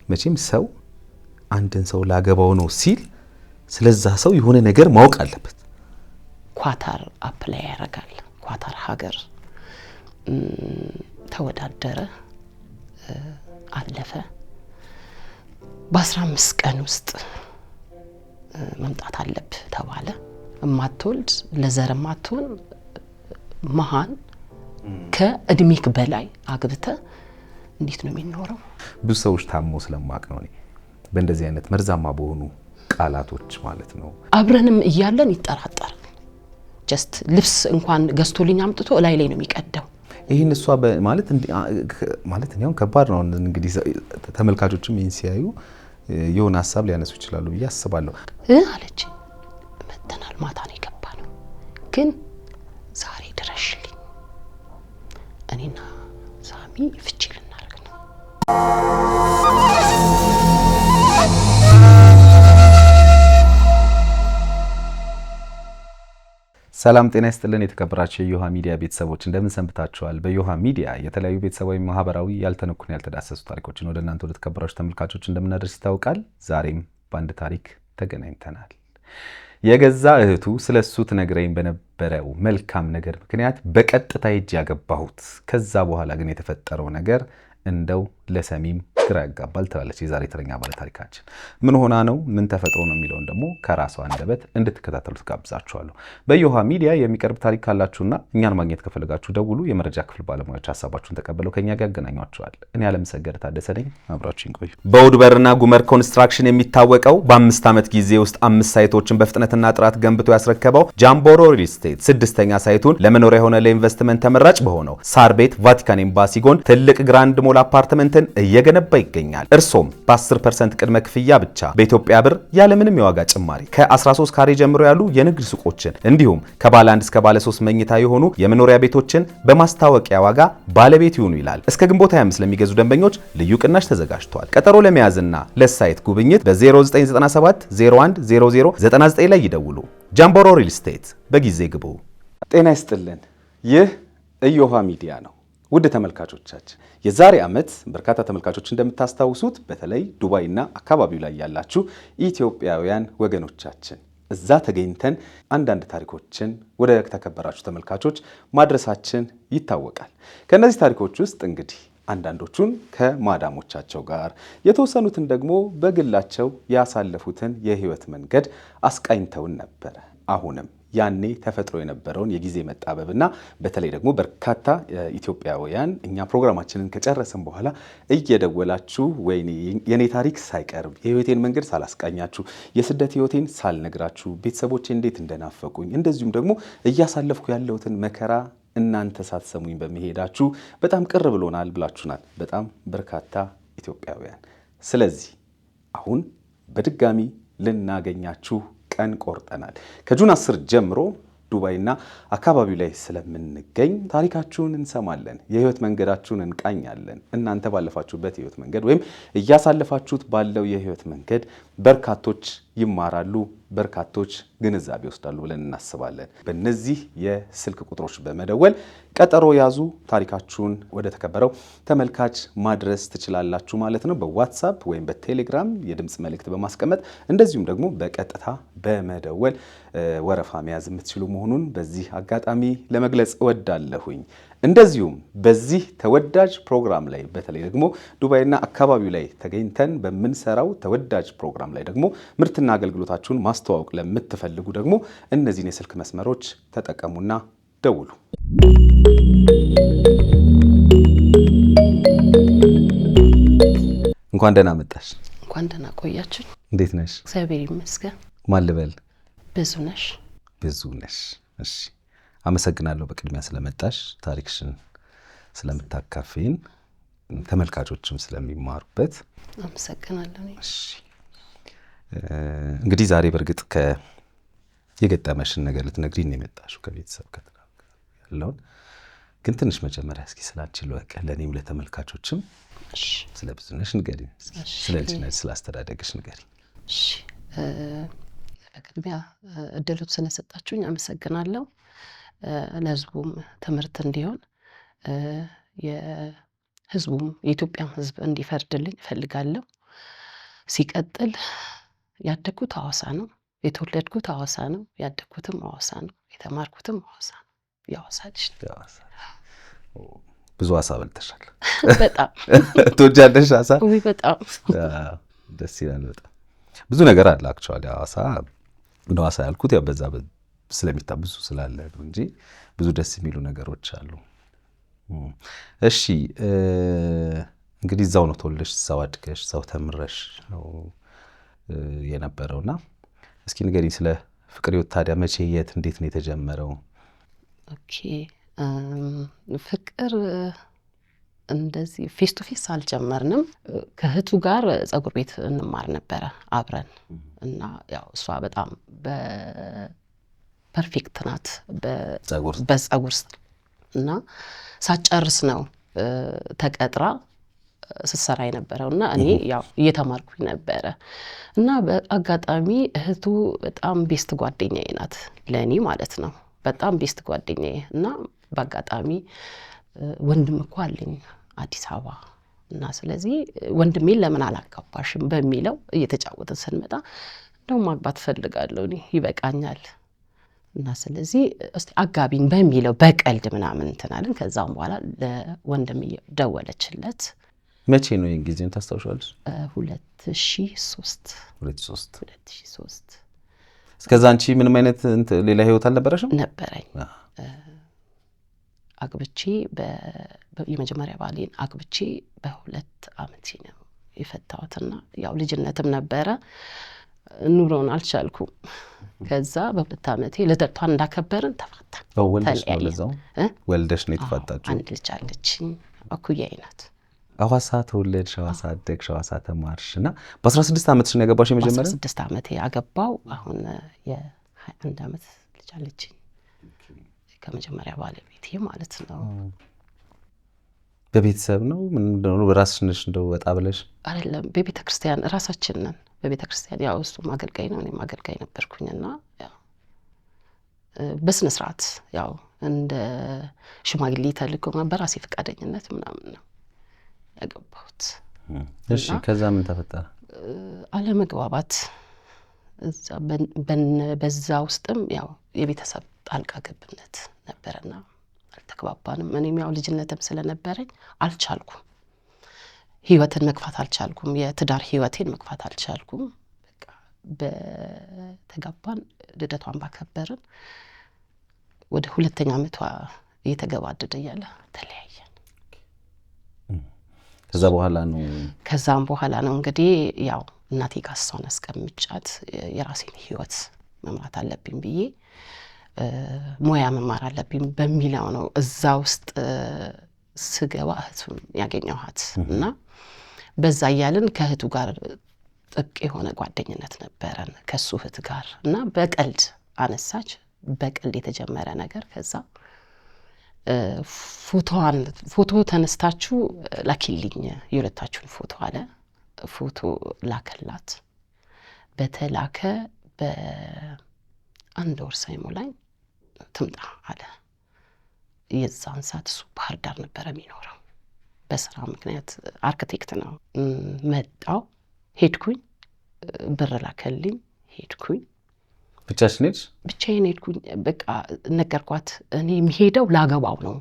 መቼም ሰው አንድን ሰው ላገባው ነው ሲል ስለዛ ሰው የሆነ ነገር ማወቅ አለበት። ኳታር አፕላይ ያረጋል። ኳታር ሀገር ተወዳደረ፣ አለፈ። በ15 ቀን ውስጥ መምጣት አለብህ ተባለ። ማትወልድ ለዘር ማትሆን መሃን ከእድሜክ በላይ አግብተ እንዴት ነው የሚኖረው? ብዙ ሰዎች ታሞ ስለማቅ ነው እኔ በእንደዚህ አይነት መርዛማ በሆኑ ቃላቶች ማለት ነው። አብረንም እያለን ይጠራጠራል። ጀስት ልብስ እንኳን ገዝቶልኝ አምጥቶ ላይ ነው የሚቀደው። ይሄን እሷ ማለት ነው ከባድ ነው። እንግዲህ ተመልካቾችም ይሄን ሲያዩ የሆነ ሐሳብ ሊያነሱ ይችላሉ ብዬ አስባለሁ። አለች መተናል ማታ ነው የገባነው፣ ግን ዛሬ ድረሽልኝ እኔና ሳሚ ፍቺ ልናደርግ ነው። ሰላም ጤና ይስጥልን የተከበራችሁ የዮሃ ሚዲያ ቤተሰቦች እንደምን ሰንብታችኋል? በዮሃ ሚዲያ የተለያዩ ቤተሰባዊ ማህበራዊ ያልተነኩን ያልተዳሰሱ ታሪኮችን ወደ እናንተ ወደ ተከበራችሁ ተመልካቾች እንደምናደርስ ይታወቃል። ዛሬም በአንድ ታሪክ ተገናኝተናል። የገዛ እህቱ ስለሱ ትነግረኝ በነበረው መልካም ነገር ምክንያት በቀጥታ ሄጄ ያገባሁት፣ ከዛ በኋላ ግን የተፈጠረው ነገር እንደው ለሰሚም ግራ ያጋባል ትላለች የዛሬ ተረኛ ባለ ታሪካችን። ምን ሆና ነው ምን ተፈጥሮ ነው የሚለውን ደግሞ ከራሷ አንደበት እንድትከታተሉት ጋብዛችኋለሁ። በዮሃ ሚዲያ የሚቀርብ ታሪክ ካላችሁና እኛን ማግኘት ከፈለጋችሁ ደውሉ። የመረጃ ክፍል ባለሙያዎች ሐሳባችሁን ተቀበለው ከኛ ጋር ያገናኟችኋል። እኔ አለምሰገድ ታደሰ ነኝ። አብራችሁን ቆዩ። በውድበርና ጉመር ኮንስትራክሽን የሚታወቀው በ5 ዓመት ጊዜ ውስጥ 5 ሳይቶችን በፍጥነትና ጥራት ገንብቶ ያስረከበው ጃምቦሮ ሪል ስቴት 6ኛ ሳይቱን ለመኖሪያ የሆነ ለኢንቨስትመንት ተመራጭ በሆነው ሳር ቤት ቫቲካን ኤምባሲ ጎን ትልቅ ግራንድ ሞል አፓርትመንትን እየገነባ ይገኛል። እርሶም በ10% ቅድመ ክፍያ ብቻ በኢትዮጵያ ብር ያለምንም የዋጋ ጭማሪ ከ13 ካሬ ጀምሮ ያሉ የንግድ ሱቆችን እንዲሁም ከባለ 1 እስከ ባለ 3 መኝታ የሆኑ የመኖሪያ ቤቶችን በማስታወቂያ ዋጋ ባለቤት ይሁኑ ይላል። እስከ ግንቦት 25 ለሚገዙ ደንበኞች ልዩ ቅናሽ ተዘጋጅቷል። ቀጠሮ ለመያዝና ለሳይት ጉብኝት በ0997 01 0099 ላይ ይደውሉ። ጃምቦሮ ሪል ስቴት በጊዜ ግቡ። ጤና ይስጥልን። ይህ እዮሃ ሚዲያ ነው። ውድ ተመልካቾቻችን የዛሬ ዓመት በርካታ ተመልካቾች እንደምታስታውሱት በተለይ ዱባይና አካባቢው ላይ ያላችሁ ኢትዮጵያውያን ወገኖቻችን እዛ ተገኝተን አንዳንድ ታሪኮችን ወደ ተከበራችሁ ተመልካቾች ማድረሳችን ይታወቃል። ከነዚህ ታሪኮች ውስጥ እንግዲህ አንዳንዶቹን ከማዳሞቻቸው ጋር የተወሰኑትን ደግሞ በግላቸው ያሳለፉትን የህይወት መንገድ አስቃኝተውን ነበር። አሁንም ያኔ ተፈጥሮ የነበረውን የጊዜ መጣበብና በተለይ ደግሞ በርካታ ኢትዮጵያውያን እኛ ፕሮግራማችንን ከጨረሰን በኋላ እየደወላችሁ ወይኔ የኔ ታሪክ ሳይቀርብ የህይወቴን መንገድ ሳላስቃኛችሁ የስደት ህይወቴን ሳልነግራችሁ ቤተሰቦቼ እንዴት እንደናፈቁኝ እንደዚሁም ደግሞ እያሳለፍኩ ያለሁትን መከራ እናንተ ሳትሰሙኝ በመሄዳችሁ በጣም ቅር ብሎናል ብላችሁናል በጣም በርካታ ኢትዮጵያውያን። ስለዚህ አሁን በድጋሚ ልናገኛችሁ ቀን ቆርጠናል። ከጁን 10 ጀምሮ ዱባይና አካባቢው ላይ ስለምንገኝ ታሪካችሁን እንሰማለን፣ የህይወት መንገዳችሁን እንቃኛለን። እናንተ ባለፋችሁበት የህይወት መንገድ ወይም እያሳለፋችሁት ባለው የህይወት መንገድ በርካቶች ይማራሉ፣ በርካቶች ግንዛቤ ይወስዳሉ ብለን እናስባለን። በእነዚህ የስልክ ቁጥሮች በመደወል ቀጠሮ ያዙ። ታሪካችሁን ወደ ተከበረው ተመልካች ማድረስ ትችላላችሁ ማለት ነው። በዋትስአፕ ወይም በቴሌግራም የድምጽ መልእክት በማስቀመጥ እንደዚሁም ደግሞ በቀጥታ በመደወል ወረፋ መያዝ የምትችሉ መሆኑን በዚህ አጋጣሚ ለመግለጽ እወዳለሁኝ። እንደዚሁም በዚህ ተወዳጅ ፕሮግራም ላይ በተለይ ደግሞ ዱባይና አካባቢው ላይ ተገኝተን በምንሰራው ተወዳጅ ፕሮግራም ላይ ደግሞ ምርትና አገልግሎታችሁን ማስተዋወቅ ለምትፈልጉ ደግሞ እነዚህን የስልክ መስመሮች ተጠቀሙና ደውሉ። እንኳን ደህና መጣሽ። እንኳን ደህና ቆያችሁ። እንዴት ነሽ? እግዚአብሔር ይመስገን። ማን ልበል? ብዙነሽ። ብዙነሽ። እሺ፣ አመሰግናለሁ በቅድሚያ ስለመጣሽ፣ ታሪክሽን ስለምታካፍይን፣ ተመልካቾችም ስለሚማሩበት አመሰግናለሁ። እሺ፣ እንግዲህ ዛሬ በርግጥ የገጠመሽን ነገር ልትነግሪኝ ነው የመጣሽው ከቤተሰብ ያለውን። ግን ትንሽ መጀመሪያ እስኪ ስላንቺ ልወቅ፣ ለእኔም ለተመልካቾችም። እሺ፣ ስለ ብዙነሽ ንገሪኝ፣ ስለ ልጅነትሽ፣ ስለ አስተዳደግሽ ንገሪኝ። እሺ፣ በቅድሚያ እድሉን ስለሰጣችሁኝ አመሰግናለሁ። ለህዝቡም ትምህርት እንዲሆን የህዝቡም የኢትዮጵያም ህዝብ እንዲፈርድልኝ እፈልጋለሁ። ሲቀጥል ያደግኩት ሐዋሳ ነው፣ የተወለድኩት ሐዋሳ ነው፣ ያደግኩትም ሐዋሳ ነው፣ የተማርኩትም ሐዋሳ ነው። የሐዋሳ ልጅ ብዙ አሳ በልተሻል። በጣም ትወጃለሽ አሳ? ውይ በጣም ደስ ይላል። በጣም ብዙ ነገር አለ አክቹዋሊ ሐዋሳ። እንደ ሐዋሳ ያልኩት ያው በዛ ስለሚታብዙ ስላለ ነው እንጂ ብዙ ደስ የሚሉ ነገሮች አሉ። እሺ እንግዲህ እዛው ነው ተወልደሽ እዛው አድገሽ እዛው ተምረሽ ነው የነበረውና እስኪ ንገሪኝ ስለ ፍቅር ህይወት። ታዲያ መቼ፣ የት፣ እንዴት ነው የተጀመረው? ኦኬ ፍቅር እንደዚህ ፌስ ቱ ፌስ አልጀመርንም። ከእህቱ ጋር ጸጉር ቤት እንማር ነበረ አብረን እና ያው እሷ በጣም ፐርፌክት ናት በጸጉር እና ሳጨርስ ነው ተቀጥራ ስትሰራ የነበረው እና እኔ ያው እየተማርኩኝ ነበረ እና በአጋጣሚ እህቱ በጣም ቤስት ጓደኛዬ ናት ለእኔ ማለት ነው። በጣም ቤስት ጓደኛዬ እና በአጋጣሚ ወንድም እኮ አለኝ አዲስ አበባ እና ስለዚህ ወንድሜን ለምን አላጋባሽም በሚለው እየተጫወትን ስንመጣ እንደው ማግባት ፈልጋለሁ እኔ ይበቃኛል እና ስለዚህ እስቲ አጋቢኝ በሚለው በቀልድ ምናምን እንትናለን። ከዛም በኋላ ለወንድም ደወለችለት። መቼ ነው ይሄን ጊዜን ታስታውሻለሽ? 2003 እስከዛ አንቺ ምንም አይነት ሌላ ህይወት አልነበረሽም? ነበረኝ። አግብቼ የመጀመሪያ ባሌን አግብቼ በ2 ዓመቴ ነው የፈታሁትና ያው ልጅነትም ነበረ ኑሮን አልቻልኩም። ከዛ በ2 ዓመቴ ልደቷን እንዳከበርን ተፋታን። ወልደሽ ነው የተፋታችሁ? አንድ ልጅ አለችኝ፣ እኩያዬ ናት። ሐዋሳ ተወለድሽ፣ ሐዋሳ አደግሽ፣ ሐዋሳ ተማርሽ እና በ16 ዓመትሽ ነው ያገባሽ የመጀመሪያ? በ16 ዓመቴ አገባው። አሁን የ21 ዓመት ልጅ አለችኝ ከመጀመሪያ ባለቤቴ ማለት ነው። በቤተሰብ ነው ምን እንደሆነ በራስሽ ነሽ እንደው ወጣ ብለሽ? አይደለም፣ በቤተ ክርስቲያን ራሳችን ነን። በቤተ ክርስቲያን ያው እሱም አገልጋይ ነው እኔም አገልጋይ ነበርኩኝና ያው በስነ ስርዓት ያው እንደ ሽማግሌ ተልኮ በራሴ ፈቃደኝነት ምናምን ነው ያገባሁት። እሺ ከዛ ምን ተፈጠረ? አለመግባባት በዛ ውስጥም ያው የቤተሰብ ጣልቃ ገብነት ነበረና አልተግባባንም። እኔም ያው ልጅነትም ስለነበረኝ አልቻልኩም፣ ህይወትን መግፋት አልቻልኩም፣ የትዳር ህይወቴን መግፋት አልቻልኩም። በቃ በተጋባን ልደቷን ባከበርን ወደ 2ኛ ዓመቷ እየተገባደደ እያለ ተለያየን። ከዛም በኋላ ነው እንግዲህ ያው እናቴ ጋር እሷን አስቀምጫት የራሴን ህይወት መምራት አለብኝ ብዬ ሙያ መማር አለብኝ በሚለው ነው እዛ ውስጥ ስገባ እህቱን ያገኘኋት እና በዛ እያልን ከእህቱ ጋር ጥቅ የሆነ ጓደኝነት ነበረን ከሱ እህት ጋር እና በቀልድ አነሳች። በቀልድ የተጀመረ ነገር ከዛ ፎቶ ተነስታችሁ ላኪልኝ የሁለታችሁን ፎቶ አለ። ፎቶ ላከላት። በተላከ በ1 ወር ሳይሞላኝ ትምጣ አለ። የዛን ሰዓት እሱ ባህር ዳር ነበረ የሚኖረው በስራ ምክንያት አርክቴክት ነው። መጣው፣ ሄድኩኝ፣ ብር ላከልኝ፣ ሄድኩኝ። ብቻሽን ሄድሽ? ብቻዬን ሄድኩኝ። በቃ ነገርኳት እኔ የሚሄደው ላገባው ነው፣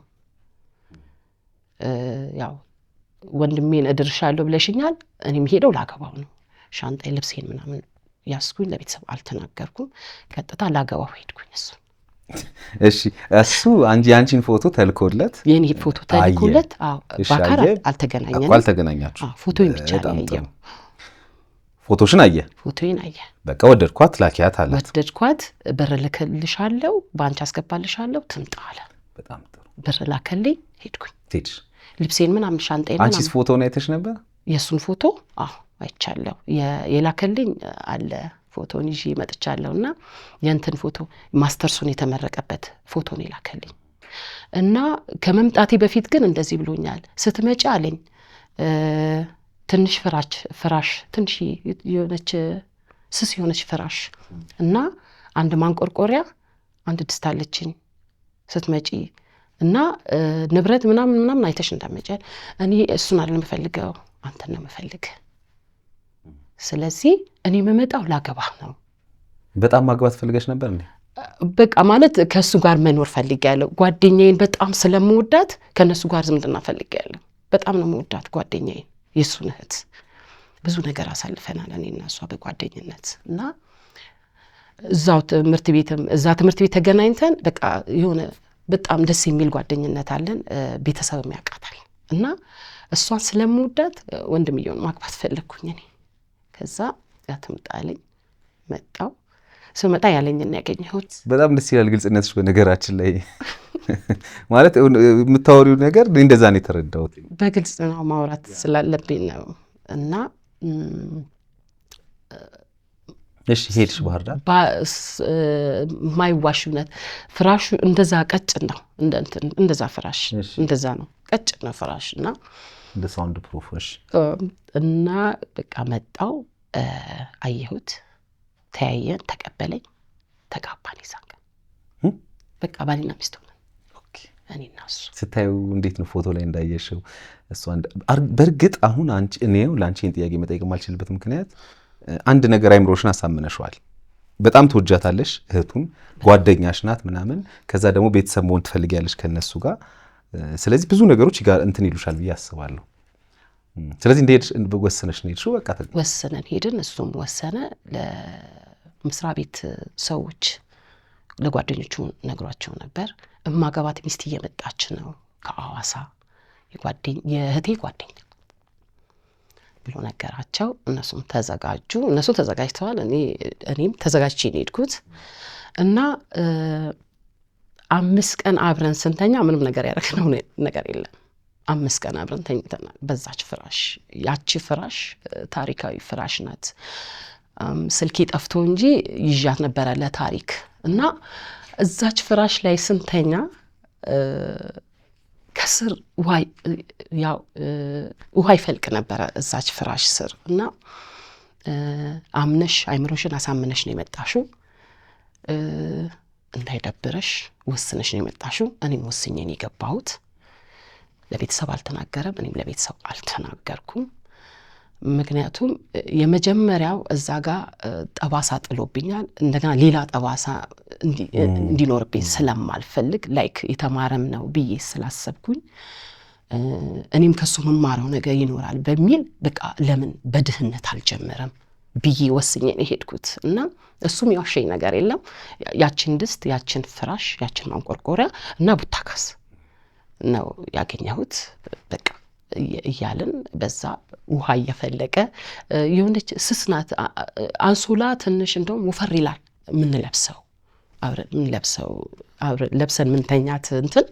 ያው ወንድሜን እድርሻለሁ ብለሽኛል፣ እኔ የሚሄደው ላገባው ነው። ሻንጣዬ ልብሴን ምናምን ያስኩኝ፣ ለቤተሰብ አልተናገርኩም። ቀጥታ ላገባው ሄድኩኝ። እሺ እሱ የአንቺን ፎቶ ተልኮለት? የኔ ፎቶ ተልኮለት። አዎ በአካል አልተገናኘንም። አልተገናኛችሁ? ፎቶዬን ብቻ ያየው። ፎቶሽን አየ? ፎቶዬን አየ። በቃ ወደድኳት ላኪያት አላት። ወደድኳት፣ ብር ልክልሻለሁ፣ ባንቺ አስገባልሻለሁ፣ ትምጣ አለ። በጣም ጥሩ። ብር ላከልኝ፣ ሄድኩኝ። ሄድሽ? ልብሴን ምናምን ሻንጣዬን ምናምን። አንቺስ ፎቶውን አይተሽ ነበር? የሱን ፎቶ አዎ አይቻለሁ። የላከልኝ አለ፣ ፎቶን ይዤ መጥቻለሁና የእንትን ፎቶ ማስተርሱን የተመረቀበት ፎቶን የላከልኝ እና ከመምጣቴ በፊት ግን እንደዚህ ብሎኛል። ስትመጪ አለኝ ትንሽ ፍራሽ ትንሽ የሆነች ስስ የሆነች ፍራሽ እና አንድ ማንቆርቆሪያ፣ አንድ ድስት አለችኝ ስትመጪ እና ንብረት ምናምን አይተሽ እንዳትመጪ። እኔ እሱን አይደለም የምፈልገው አንተን ነው የምፈልግ ስለዚህ እኔ የምመጣው ላገባህ ነው። በጣም ማግባት ፈልገሽ ነበር እንዴ? በቃ ማለት ከሱ ጋር መኖር ፈልጌያለሁ። ጓደኛዬን በጣም ስለምወዳት ከነሱ ጋር ዝምድና ፈልጌያለሁ። በጣም ነው የምወዳት ጓደኛዬን፣ የሱን እህት። ብዙ ነገር አሳልፈናል እኔና እሷ በጓደኝነት እና እዛ ትምህርት ቤት ተገናኝተን በቃ የሆነ በጣም ደስ የሚል ጓደኝነት አለን። ቤተሰብም ያውቃታል እና እሷን ስለምወዳት ወንድምየውን ማግባት ፈለግኩኝ እኔ። ከዛ ያትምጣልኝ መጣው። ስመጣ ያለኝና ያገኘሁት በጣም ደስ ይላል ግልጽነትሽ። በነገራችን ላይ ማለት የምታወሪው ነገር እንደዛ ነው የተረዳሁት። በግልጽ ነው ማውራት ስላለብኝ ነው። እና እሺ ሄድሽ ባህር ዳር? ማይዋሽነት ፍራሹ እንደዛ ቀጭን ነው፣ እንደዛ ፍራሽ እንደዛ ነው፣ ቀጭን ነው ፍራሽ እና እንደ ሳውንድ ፕሩፍ። እሺ እና በቃ መጣው፣ አየሁት፣ ተያየን፣ ተቀበለኝ፣ ተጋባን። ይዛን በቃ ባልና ሚስት ሆነን እኔና እሱ። ስታዩ እንዴት ነው ፎቶ ላይ እንዳየሽው? እሷ በእርግጥ አሁን አንቺ እኔው ላንቺን ጥያቄ መጠየቅ ማልችልበት ምክንያት አንድ ነገር አይምሮሽን አሳምነሽዋል። በጣም ትወጃታለሽ፣ እህቱም ጓደኛሽ ናት ምናምን። ከዛ ደግሞ ቤተሰብ መሆን ትፈልጊያለሽ ከነሱ ጋር። ስለዚህ ብዙ ነገሮች ጋር እንትን ይሉሻል ብዬ አስባለሁ። ስለዚህ እንደሄድሽ ወሰነሽ ነው ሄድሽው? በቃ ወሰነን ሄድን። እሱም ወሰነ። ለምስራ ቤት ሰዎች ለጓደኞቹ ነግሯቸው ነበር። እማገባት ሚስት እየመጣች ነው ከአዋሳ፣ የእህቴ ጓደኛ ብሎ ነገራቸው። እነሱም ተዘጋጁ። እነሱ ተዘጋጅተዋል። እኔም ተዘጋጅቼ ነው የሄድኩት እና 5 ቀን አብረን ስንተኛ ምንም ነገር ያደረግነው ነገር የለም። 5 ቀን አብረን ተኝተናል በዛች ፍራሽ። ያቺ ፍራሽ ታሪካዊ ፍራሽ ናት። ስልኬ ጠፍቶ እንጂ ይዣት ነበረ ለታሪክ። እና እዛች ፍራሽ ላይ ስንተኛ ከስር ውሃ ይፈልቅ ነበረ እዛች ፍራሽ ስር። እና አምነሽ አይምሮሽን አሳምነሽ ነው የመጣሽው፣ እንዳይደብረሽ ወስነሽ ነው የመጣሽው። እኔም ወስኜ ነው የገባሁት። ለቤተሰብ አልተናገረም፣ እኔም ለቤተሰብ አልተናገርኩም። ምክንያቱም የመጀመሪያው እዛ ጋር ጠባሳ ጥሎብኛል። እንደገና ሌላ ጠባሳ እንዲኖርብኝ ስለማልፈልግ ላይክ የተማረም ነው ብዬ ስላሰብኩኝ እኔም ከሱ መማረው ነገር ይኖራል በሚል በቃ ለምን በድህነት አልጀመረም ብዬ ወስኜ ነው የሄድኩት። እና እሱም ያሸኝ ነገር የለም። ያችን ድስት፣ ያችን ፍራሽ፣ ያችን ማንቆርቆሪያ እና ቡታካስ ነው ያገኘሁት። በቃ እያልን በዛ ውሃ እየፈለቀ የሆነች ስስናት አንሶላ ትንሽ እንደውም ወፈር ይላል ምንለብሰው አብረን ለብሰን ምንተኛት እንትን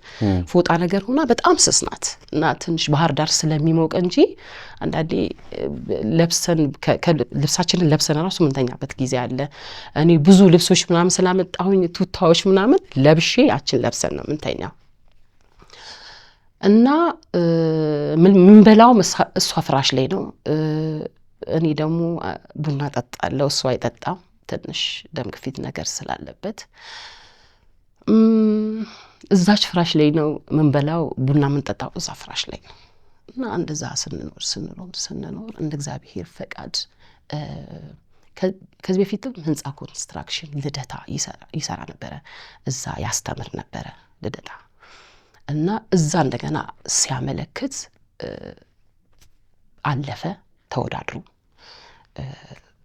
ፎጣ ነገር ሆና በጣም ስስናት እና ትንሽ ባህር ዳር ስለሚሞቅ እንጂ አንዳንዴ ለብሰን ልብሳችንን ለብሰን ራሱ ምንተኛበት ጊዜ አለ። እኔ ብዙ ልብሶች ምናምን ስላመጣሁኝ ቱታዎች ምናምን ለብሼ ያችን ለብሰን ነው ምንተኛው። እና ምንበላው እሷ ፍራሽ ላይ ነው። እኔ ደግሞ ቡና ጠጣለሁ፣ እሷ አይጠጣም። ትንሽ ደም ግፊት ነገር ስላለበት እዛች ፍራሽ ላይ ነው ምንበላው፣ ቡና ምንጠጣው እዛ ፍራሽ ላይ ነው። እና እንደዛ ስንኖር እንደ እግዚአብሔር ፈቃድ ከዚህ በፊትም ህንፃ ኮንስትራክሽን ልደታ ይሰራ ነበረ። እዛ ያስተምር ነበረ ልደታ። እና እዛ እንደገና ሲያመለክት አለፈ፣ ተወዳድሩ፣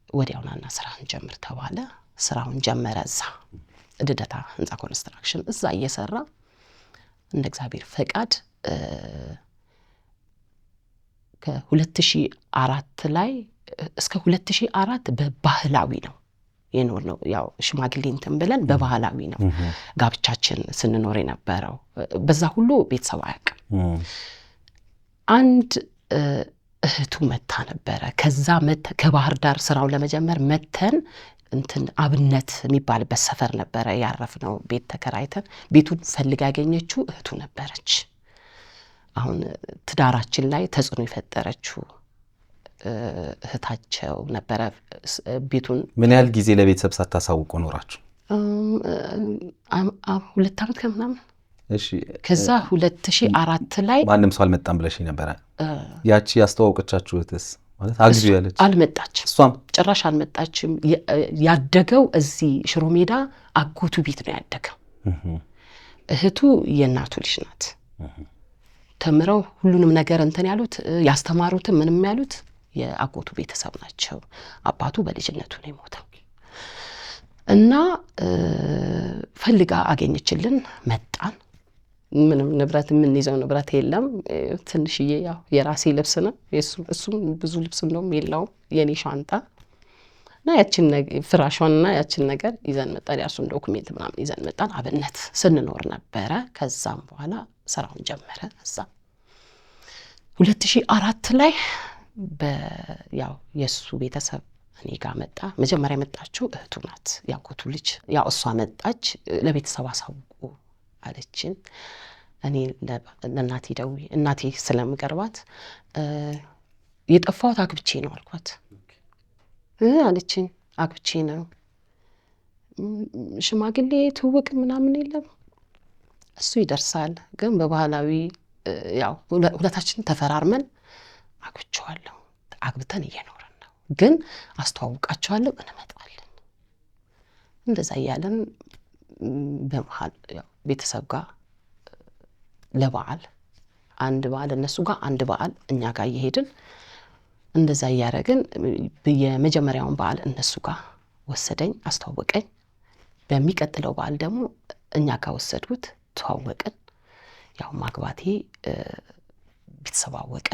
ወዲያውናና ስራህን ጀምር ተባለ። ስራውን ጀመረ። እዛ ልደታ ህንፃ ኮንስትራክሽን እዛ እየሰራ እንደ እግዚአብሔር ፈቃድ ከ2004 ላይ እስከ 2004 በባህላዊ ነው የኖር ነው። ያው ሽማግሌ እንትን ብለን በባህላዊ ነው ጋብቻችን ስንኖር የነበረው። በዛ ሁሉ ቤተሰብ አያውቅም። አንድ እህቱ መታ ነበረ። ከዛ ከባህር ዳር ስራውን ለመጀመር መተን እንትን አብነት የሚባልበት ሰፈር ነበረ ያረፍነው። ቤት ተከራይተን ቤቱን ፈልጋ ያገኘችው እህቱ ነበረች። አሁን ትዳራችን ላይ ተጽዕኖ የፈጠረችው እህታቸው ነበረ። ቤቱን ምን ያህል ጊዜ ለቤተሰብ ሳታሳውቁ ኖራችሁ? 2 ዓመት ከምናምን። እሺ። ከዛ 2004 ላይ ማንም ሰው አልመጣም ብለሽ ነበረ። ያቺ ያስተዋወቀቻችሁ እህትስ ማለት አግቢ ያለች አልመጣችም። እሷም ጭራሽ አልመጣችም። ያደገው እዚህ ሽሮ ሜዳ አጎቱ ቤት ነው ያደገው። እህቱ የእናቱ ልጅ ናት። ተምረው ሁሉንም ነገር እንትን ያሉት ያስተማሩትም ምንም ያሉት የአጎቱ ቤተሰብ ናቸው። አባቱ በልጅነቱ ነው የሞተው እና ፈልጋ አገኘችልን። መጣን። ምንም ንብረት የምንይዘው ንብረት የለም። ትንሽዬ ያው የራሴ ልብስ ነው፣ እሱም ብዙ ልብስ እንደውም የለውም። የኔ ሻንጣ እና ያችን ፍራሿንና ያችን ነገር ይዘን መጣን። ያሱን ዶክሜንት ምናምን ይዘን መጣን። አብነት ስንኖር ነበረ። ከዛም በኋላ ስራውን ጀመረ። እዛ 2004 ላይ ያው የሱ ቤተሰብ እኔ ጋር መጣ። መጀመሪያ የመጣችው እህቱ ናት፣ ያጎቱ ልጅ። ያው እሷ መጣች። ለቤተሰብ አሳውቁ አለችን። እኔ ለእናቴ ደውዬ እናቴ ስለምቀርባት የጠፋሁት አግብቼ ነው አልኳት። አለችኝ አግብቼ ነው። ሽማግሌ ትውውቅ ምናምን የለም? እሱ ይደርሳል፣ ግን በባህላዊ ያው ሁለታችን ተፈራርመን አግብቼዋለሁ። አግብተን እየኖርን ነው፣ ግን አስተዋውቃቸዋለሁ፣ እንመጣለን። እንደዛ እያለን በመሀል ያው ቤተሰብ ጋር ለበዓል አንድ በዓል እነሱ ጋር አንድ በዓል እኛ ጋር እየሄድን እንደዛ እያደረግን የመጀመሪያውን በዓል እነሱ ጋር ወሰደኝ፣ አስተዋወቀኝ። በሚቀጥለው በዓል ደግሞ እኛ ጋር ወሰድኩት፣ ተዋወቅን። ያው ማግባቴ ቤተሰብ አወቀ፣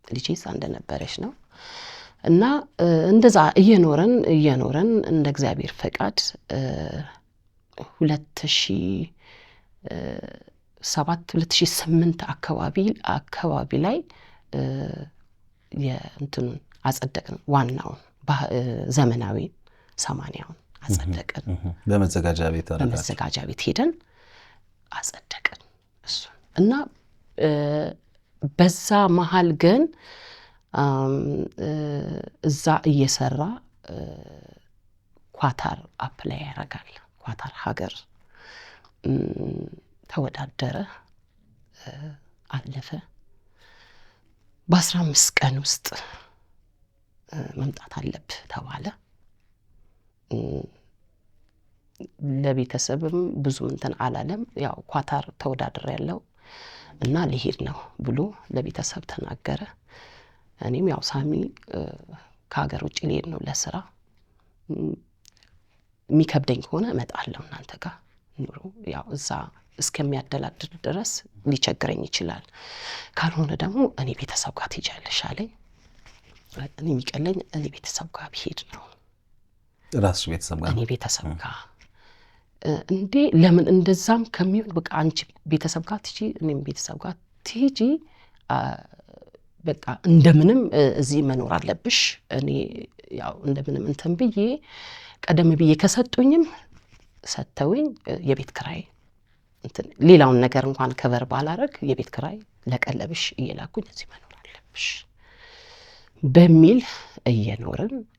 ልጄ እዛ እንደነበረች ነው። እና እንደዛ እየኖረን እንደ እግዚአብሔር ፈቃድ 2007-2008 አካባቢ ላይ የእንትኑን አጸደቅን። ዋናውን ዘመናዊ 80ውን አጸደቅን። በመዘጋጃ ቤት ሄደን አጸደቅን እሱን። እና በዛ መሀል ግን እዛ እየሰራ ኳታር አፕላይ ያደርጋል። ኳታር ሀገር ተወዳደረ፣ አለፈ። በ15 ቀን ውስጥ መምጣት አለብህ ተባለ። ለቤተሰብም ብዙ እንትን አላለም። ያው ኳታር ተወዳድረ ያለው እና ሊሄድ ነው ብሎ ለቤተሰብ ተናገረ። እኔም ያው ሳሚ ከሀገር ውጭ ሊሄድ ነው ለስራ፣ የሚከብደኝ ከሆነ እመጣለሁ እናንተ ጋር ኑሮ፣ ያው እዛ እስከሚያደላድል ድረስ ሊቸግረኝ ይችላል፣ ካልሆነ ደግሞ እኔ ቤተሰብ ጋር ትሄጃለሽ አለኝ። እኔ የሚቀለኝ እኔ ቤተሰብ ጋር ብሄድ ነው። ራስሽ ቤተሰብ ጋር? እኔ ቤተሰብ ጋር እንዴ ለምን እንደዛም ከሚሆን በቃ አንቺ ቤተሰብ ጋር ትጂ እኔም ቤተሰብ ጋር ትጂ፣ በቃ እንደምንም እዚህ መኖር አለብሽ። እኔ ያው እንደምንም እንትን ብዬ ቀደም ብዬ ከሰጡኝም ሰተውኝ የቤት ክራይ እንትን ሌላውን ነገር እንኳን ከበር ባላረግ የቤት ክራይ ለቀለብሽ እየላኩኝ እዚህ መኖር አለብሽ በሚል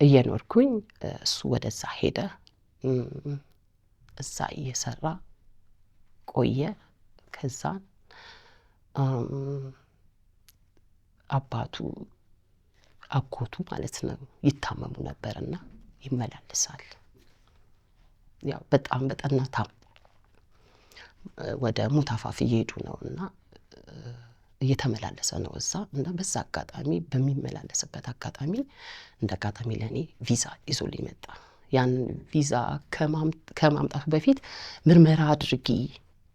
እየኖርኩኝ እሱ ወደዛ ሄደ። እዛ እየሰራ ቆየ። ከዛ አጎቱ ማለት ነው ይታመሙ ነበርና ይመላለሳል። ያው በጣም በጠና ወደ ሙታፋፍ እየሄዱ ነውና እየተመላለሰ ነው እዛ። እና በዛ አጋጣሚ በሚመላለስበት አጋጣሚ እንደ አጋጣሚ ለኔ ቪዛ ይዞልኝ መጣ። ያን ቪዛ ከማምጣቱ በፊት ምርመራ አድርጊ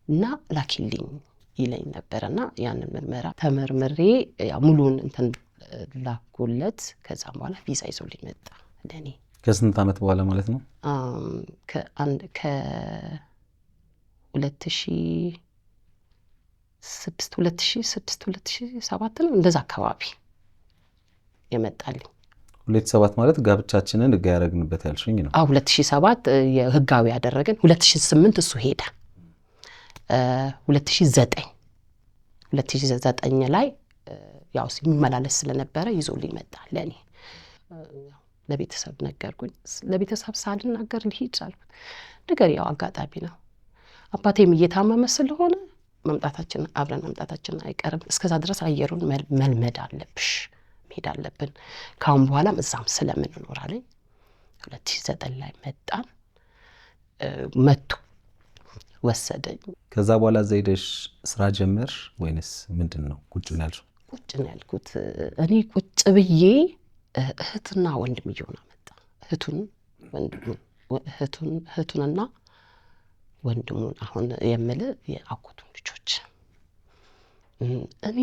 እና ላኪልኝ ይለኝ ነበርና ያንን ምርመራ ተመርምሬ ያው ሙሉን እንትን ላኩለት። ከዛም በኋላ ቪዛ ይዞልኝ መጣ ለኔ። ከስንት ዓመት በኋላ ማለት ነው? ከ2006-2007 ነው እንደዛ አካባቢ የመጣልኝ። 2007 ማለት ጋብቻችንን ህጋዊ ያደረግንበት ያልሽኝ ነው? 2007 የህጋዊ ያደረግን። 2008 እሱ ሄደ። 2009 ላይ ያው ሲመላለስ ስለነበረ ይዞልኝ መጣ ለኔ። ለቤተሰብ ነገርኩኝ። ለቤተሰብ ሳልናገር ልሂድ አልኩት። ነገር ያው አጋጣሚ ነው። አባቴም እየታመመ ስለሆነ አብረን መምጣታችን አይቀርም። እስከዛ ድረስ አየሩን መልመድ አለብሽ፣ መሄድ አለብን ካሁን በኋላም እዛም ስለምንኖር አለኝ። 2009 ላይ መጣን። መጡ ወሰደኝ። ከዛ በኋላ እዛ ሄደሽ ስራ ጀመር ወይንስ ምንድነው ቁጭ ነው ያልሽው? ቁጭ ነው ያልኩት። እኔ ቁጭ ብዬ እህትና ወንድምየው ነው መጣ። እህቱንና ወንድሙን አሁን የምልህ የአጎቱን ልጆች። እኔ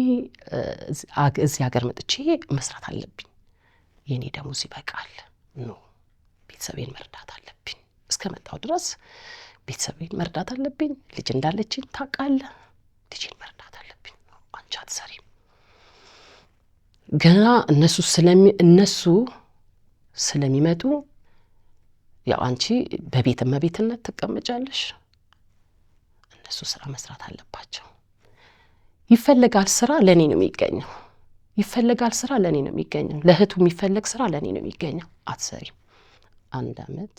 እዚህ ሀገር መጥቼ መስራት አለብኝ፣ የኔ ደሞዝ ይበቃል፣ ኖ ቤተሰቤን መርዳት አለብኝ። እስከመጣው ድረስ ቤተሰቤን መርዳት አለብኝ። ልጅ እንዳለችኝ ታውቃለህ፣ ልጅን መርዳት አለብኝ። አንቺ አትሰሪም። ገና እነሱ ስለሚመጡ ያው አንቺ በቤት እመቤትነት ትቀመጫለሽ፣ እነሱ ስራ መስራት አለባቸው። ይፈልጋል ስራ ለኔ ነው የሚገኘው፣ ይፈልጋል ስራ ለኔ ነው የሚገኘው። ለእህቱ የሚፈልግ ስራ ለኔ ነው የሚገኘው። አትሰሪም። 1 አመት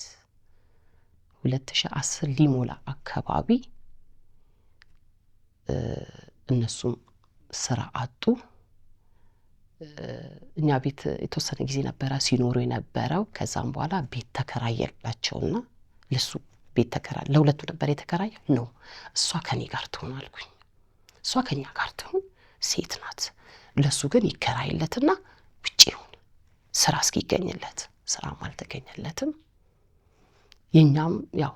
2010 ሊሞላ አካባቢ እነሱም ስራ አጡ። እኛ ቤት የተወሰነ ጊዜ ነበረ ሲኖሩ የነበረው። ከዛም በኋላ ቤት ተከራየላቸውና ለሱ ቤት ተከራየ። ለሁለቱ ነበር የተከራየው። ነው እሷ ከኔ ጋር ትሆን አልኩኝ። እሷ ከኛ ጋር ትሆን፣ ሴት ናት። ለሱ ግን ይከራይለትና ውጪ ይሁን ስራ እስኪገኝለት። ስራም አልተገኘለትም። የኛም ያው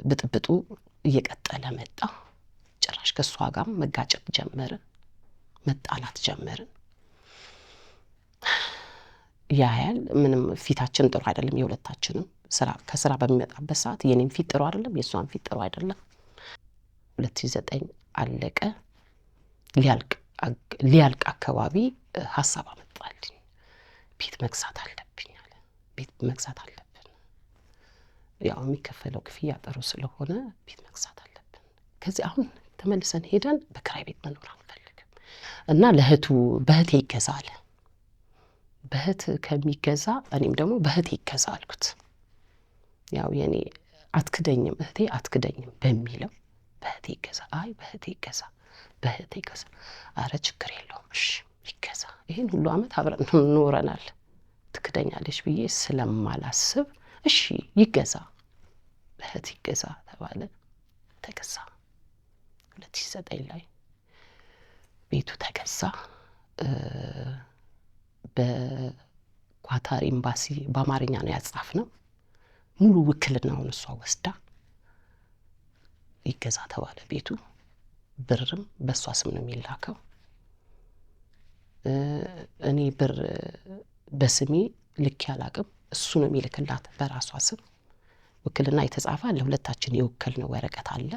ብጥብጡ እየቀጠለ መጣ። ጭራሽ ከሷ ጋር መጋጨት ጀመርን፣ መጣላት ጀመርን። ያያል ምንም ፊታችን ጥሩ አይደለም የሁለታችንም። ከስራ በሚመጣበት ሰዓት የኔም ፊት ጥሩ አይደለም፣ የሷን ፊት ጥሩ አይደለም። 2009 አለቀ። ሊያልቅ አካባቢ ሀሳብ አመጣልኝ። ቤት መግዛት አለብኝ አለ። ቤት መግዛት አለብን፣ ያው የሚከፈለው ክፍያ ጥሩ ስለሆነ ቤት መግዛት አለብን። ከዚህ አሁን ተመልሰን ሄደን በክራይ ቤት መኖር አንፈልግም እና በእህቴ ይገዛ አለ። በእህት ከሚገዛ እኔም ደግሞ በእህቴ ይገዛ አልኩት። ያው የኔ አትክደኝም እህቴ አትክደኝም በሚለው በእህቴ ይገዛ። አይ በእህቴ ይገዛ፣ በእህቴ ይገዛ። አረ ችግር የለውም እሺ ይገዛ። ይሄን ሁሉ አመት አብረን ኖረናል። ትክደኛለሽ ብዬ ስለማላስብ እሺ ይገዛ፣ በእህት ይገዛ ተባለ። ተገዛ። 2009 ላይ ቤቱ ተገዛ። በኳታር ኤምባሲ በአማርኛ ነው ያጻፍነው። ሙሉ ውክልናውን እሷ ወስዳ ይገዛ ተባለ ቤቱ። ብርም በእሷ ስም ነው የሚላከው። እኔ ብር በስሜ ልክ ያላቅም፣ እሱ ነው የሚልክላት በራሷ ስም። ውክልና የተጻፈ ለሁለታችን የወከልነው ወረቀት አለ።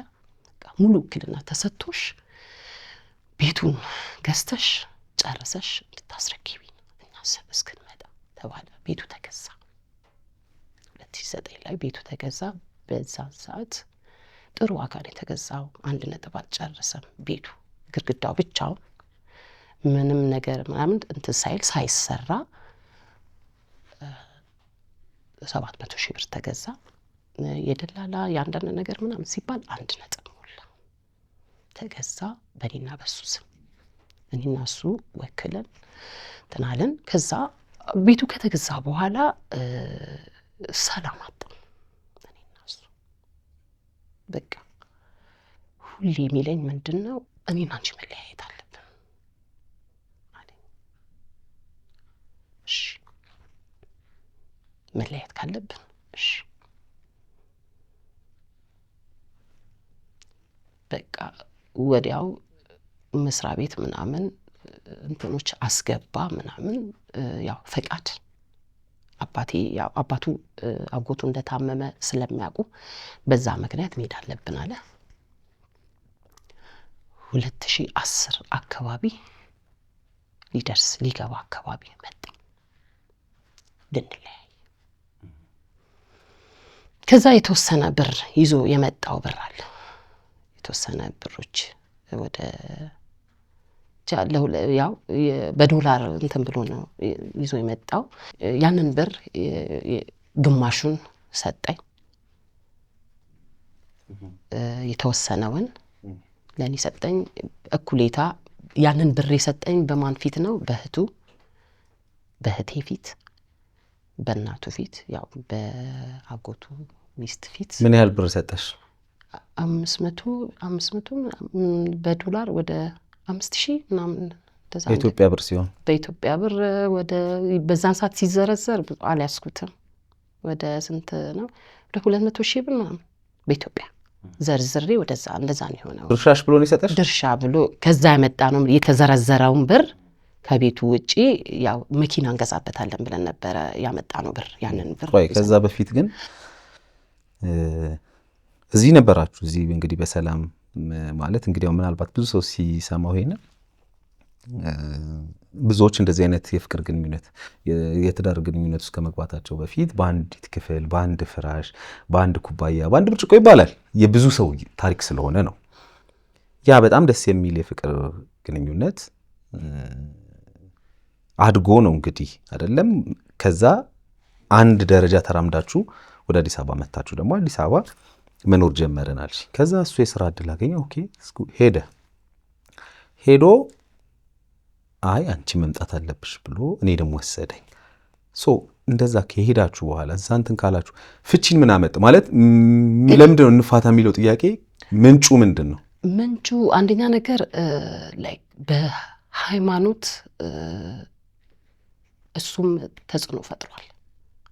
ሙሉ ውክልና ተሰጥቶሽ ቤቱን ገዝተሽ ጨርሰሽ እንድታስረክቢ እኛ እስክንመጣ ተባለ። ቤቱ ተገዛ። 2009 ላይ ቤቱ ተገዛ። በዛ ሰዓት ጥሩ ዋጋ ነው የተገዛው። 1 አልጨረሰም ቤቱ። ግድግዳው ብቻውን ምንም ነገር ምናምን እንትን ሳይሰራ 700 ሺህ ብር ተገዛ። የደላላ የአንዳንድ ነገር ምናምን ሲባል 1 ሞላ ተገዛ። በእኔና በሱ ስም እኔና እሱ ወክለን ትናለን። ከዛ ቤቱ ከተገዛ በኋላ ሰላም አጣ እኔና እሱ። በቃ ሁሌ የሚለኝ ምንድነው እኔና አንቺ መለያየት አለብን አለኝ። እሺ መለያየት ካለብን እሺ። በቃ ወዲያው መስሪያ ቤት ምናምን እንትኖች አስገባ ምናምን። ያው ፈቃድ አባቱ አጎቱ እንደታመመ ስለሚያውቁ በዛ ምክንያት መሄድ አለብን አለ። 2010 አካባቢ ሊገባ አካባቢ መጣ ልንለያይ። ከዛ የተወሰነ ብር ይዞ የመጣው ብር አለ። የተወሰነ ብሮች ወደ ያው በዶላር እንትን ብሎ ነው ይዞ የመጣው። ያንን ብር ግማሹን ሰጠኝ፣ የተወሰነውን ለኔ ሰጠኝ። እኩሌታ ያንን ብር የሰጠኝ በማን ፊት ነው? በእህቱ በእህቴ ፊት፣ በእናቱ ፊት፣ ያው በአጎቱ ሚስት ፊት። ምን ያህል ብር ሰጠሽ? 500 በዶላር ወደ 5000 ምናምን እንደዛ። በኢትዮጵያ ብር ሲሆን በኢትዮጵያ ብር ወደ በዛን ሰዓት ሲዘረዘር አልያዝኩትም። ወደ ስንት ነው? ወደ 200,000 ብር ምናምን በኢትዮጵያ ዘርዝሬ ወደዛ እንደዛ ነው የሆነው። ድርሻሽ ብሎ ነው የሰጠሽ? ድርሻ ብሎ ከዛ ያመጣ ነው የተዘረዘረውን ብር ከቤቱ ውጪ ያው መኪና እንገዛበታለን ብለን ነበረ ያመጣ ነው ብር ያንን ብር። ቆይ ከዛ በፊት ግን እዚህ ነበራችሁ? እዚህ እንግዲህ በሰላም ማለት እንግዲህ ምናልባት ብዙ ሰው ሲሰማው ይሄን ብዙዎች እንደዚህ አይነት የፍቅር ግንኙነት የትዳር ግንኙነት ውስጥ ከመግባታቸው በፊት በአንዲት ክፍል፣ በአንድ ፍራሽ፣ በአንድ ኩባያ፣ በአንድ ብርጭቆ ይባላል። የብዙ ሰው ታሪክ ስለሆነ ነው። ያ በጣም ደስ የሚል የፍቅር ግንኙነት አድጎ ነው እንግዲህ አይደለም። ከዛ አንድ ደረጃ ተራምዳችሁ ወደ አዲስ አበባ መጣችሁ። ደግሞ አዲስ አበባ መኖር ጀመረናል። ከዛ እሱ የሥራ እድል አገኘ። ኦኬ ሄዶ አይ አንቺ መምጣት አለብሽ ብሎ እኔ ደግሞ ወሰደኝ። እንደዛ ከሄዳችሁ በኋላ እዛ እንትን ካላችሁ ፍቺን ምን አመጣ ማለት ለምንድን ነው እንፋታ የሚለው ጥያቄ ምንጩ ምንድን ነው? ምንጩ አንደኛ ነገር ላይ በሃይማኖት እሱም ተጽዕኖ ፈጥሯል።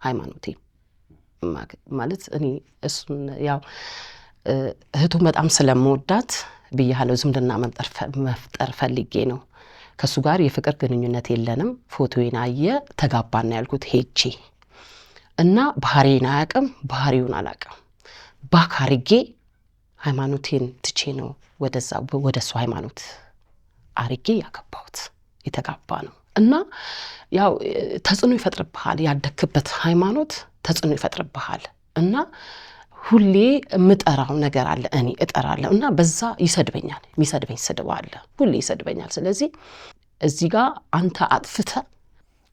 ሃይማኖቴ ማለት እኔ እሱን ያው እህቱን በጣም ስለምወዳት ብያለሁ። ዝምድና መፍጠር ፈልጌ ነው። ከሱ ጋር የፍቅር ግንኙነት የለንም። ፎቶዬን አየ ተጋባና ያልኩት ሄጄ እና ባህሪዬን አያውቅም፣ ባህሪውን አላውቅም። ባካርጌ ሃይማኖቴን ትቼ ነው ወደ እሱ ሃይማኖት አርጌ ያገባሁት የተጋባ ነው። እና ያው ተጽዕኖ ይፈጥርብሃል። ያደክበት ሃይማኖት ተጽዕኖ ይፈጥርብሃል። እና ሁሌ የምጠራው ነገር አለ፣ እኔ እጠራለሁ እና በዛ ይሰድበኛል። የሚሰድበኝ ስድብ አለ፣ ሁሌ ይሰድበኛል። ስለዚህ እዚህ ጋር አንተ አጥፍተ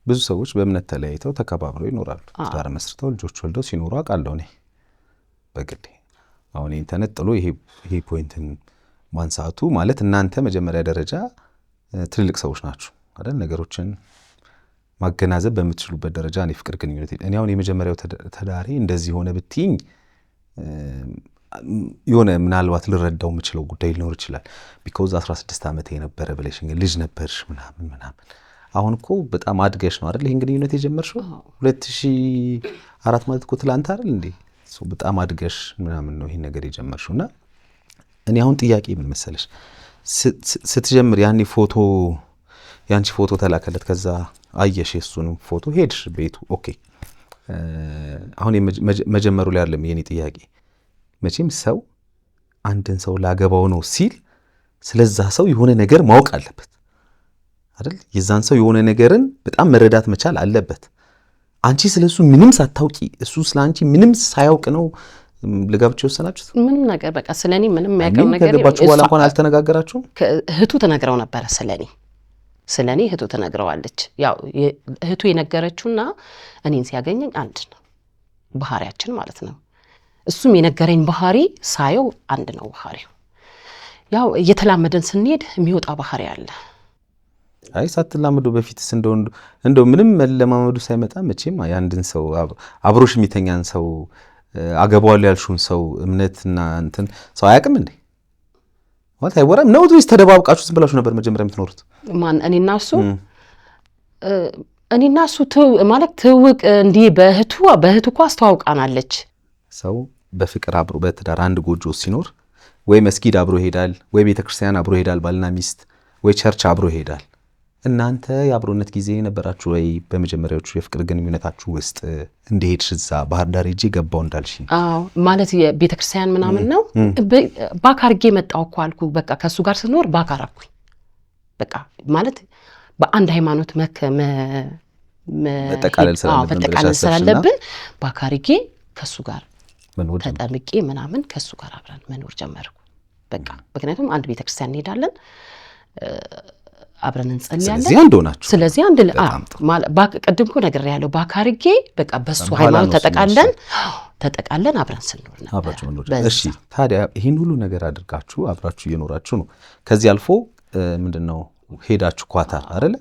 ብዙ ሰዎች በእምነት ተለያይተው ተከባብረው ይኖራሉ። ትዳር መስርተው ልጆች ወልደው ሲኖሩ አውቃለሁ እኔ በግሌ። አሁን ኢንተርኔት ጥሎ ይሄ ፖይንትን ማንሳቱ ማለት እናንተ መጀመሪያ ደረጃ ትልልቅ ሰዎች ናችሁ አይደል? ነገሮችን ማገናዘብ በምትችሉበት ደረጃ ነው የፍቅር ግንኙነት። እኔ አሁን የመጀመሪያው ተዳሪ እንደዚህ ሆነ ብትይኝ የሆነ ምናልባት ልረዳው የምችለው ጉዳይ ሊኖር ይችላል። ቢኮዝ 16 ዓመት የነበረ ብለሽኝ ልጅ ነበርሽ ምናምን። አሁን እኮ በጣም አድገሽ ነው አይደል ይሄን ግንኙነት የጀመርሽው? 2004 ማለት እኮ ትላንት አይደል እንዴ? በጣም አድገሽ ምናምን ነው ይሄን ነገር የጀመርሽው። እና እኔ አሁን ጥያቄ ምን መሰለሽ፣ ስትጀምር ያኔ ያንቺ ፎቶ ተላከለት፣ ከዛ አየሽ የሱንም ፎቶ ሄድሽ ቤቱ። ኦኬ አሁን መጀመሩ ላይ አይደለም የኔ ጥያቄ። መቼም ሰው አንድን ሰው ላገባው ነው ሲል ስለዛ ሰው የሆነ ነገር ማወቅ አለበት አይደል? የዛን ሰው የሆነ ነገርን በጣም መረዳት መቻል አለበት። አንቺ ስለሱ ምንም ሳታውቂ እሱ ስላንቺ ምንም ሳያውቅ ነው ለጋብቻ ወሰናችሁት? ምንም ነገር በቃ ስለኔ ምንም የሚያውቀው ነገር ከገባችሁ በኋላ እንኳን አልተነጋገራችሁም? እህቱ ተነግረው ነበረ ስለኔ እህቱ ተነግረዋለች። ያው እህቱ የነገረችውና እኔን ሲያገኘኝ አንድ ነው ባህሪያችን ማለት ነው። እሱም የነገረኝ ባህሪ ሳየው አንድ ነው ባህሪው። ያው እየተላመደን ስንሄድ የሚወጣ ባህሪ አለ። አይ ሳትላመዱ በፊትስ እንደው ምንም መለማመዱ ሳይመጣ መቼም ያንድን ሰው አብሮሽ የሚተኛን ሰው አገባዋለሁ ያልሽውን ሰው እምነትና እንትን ሰው አያውቅም እንዴ? ማለት አይወራም ነው ወይስ ተደባብቃችሁ ዝም ብላችሁ ነበር መጀመሪያ የምትኖሩት? ማን እኔና እሱ ማለት ትውቅ እንዲህ በእህቱ እኮ አስተዋውቃናለች። ሰው በፍቅር አብሮ በትዳር አንድ ጎጆ ሲኖር ወይ መስጊድ አብሮ ይሄዳል፣ ወይ ቤተክርስቲያን አብሮ ይሄዳል፣ ባልና ሚስት ወይ ቸርች አብሮ ይሄዳል። እናንተ የአብሮነት ጊዜ ነበራችሁ ወይ? በመጀመሪያዎቹ የፍቅር ግንኙነታችሁ ውስጥ እንደሄድሽ እዛ ባህር ዳር ሄጄ ገባው እንዳልሽ? አዎ ማለት የቤተክርስቲያን ምናምን ነው። ባክ አድርጌ መጣሁ እኮ አልኩ። በቃ ከሱ ጋር ስኖር ባክ አደረኩኝ። በቃ ማለት በአንድ ሃይማኖት መጠቃለል ስላለብን ባክ አድርጌ ከሱ ጋር ተጠምቄ ምናምን ከሱ ጋር አብረን መኖር ጀመርኩ። በቃ ምክንያቱም አንድ ቤተክርስቲያን እንሄዳለን፣ አብረን እንጸልያለን። ስለዚህ አንድ ቅድም እኮ ነግሬያለሁ። ባክ አድርጌ በቃ በሱ ሃይማኖት ተጠቃለን አብረን ስንኖር ነበር። እሺ ታዲያ ይህን ሁሉ ነገር አድርጋችሁ አብራችሁ እየኖራችሁ ነው። ከዚህ አልፎ ምንድነው ሄዳችሁ ኳታር አይደለ?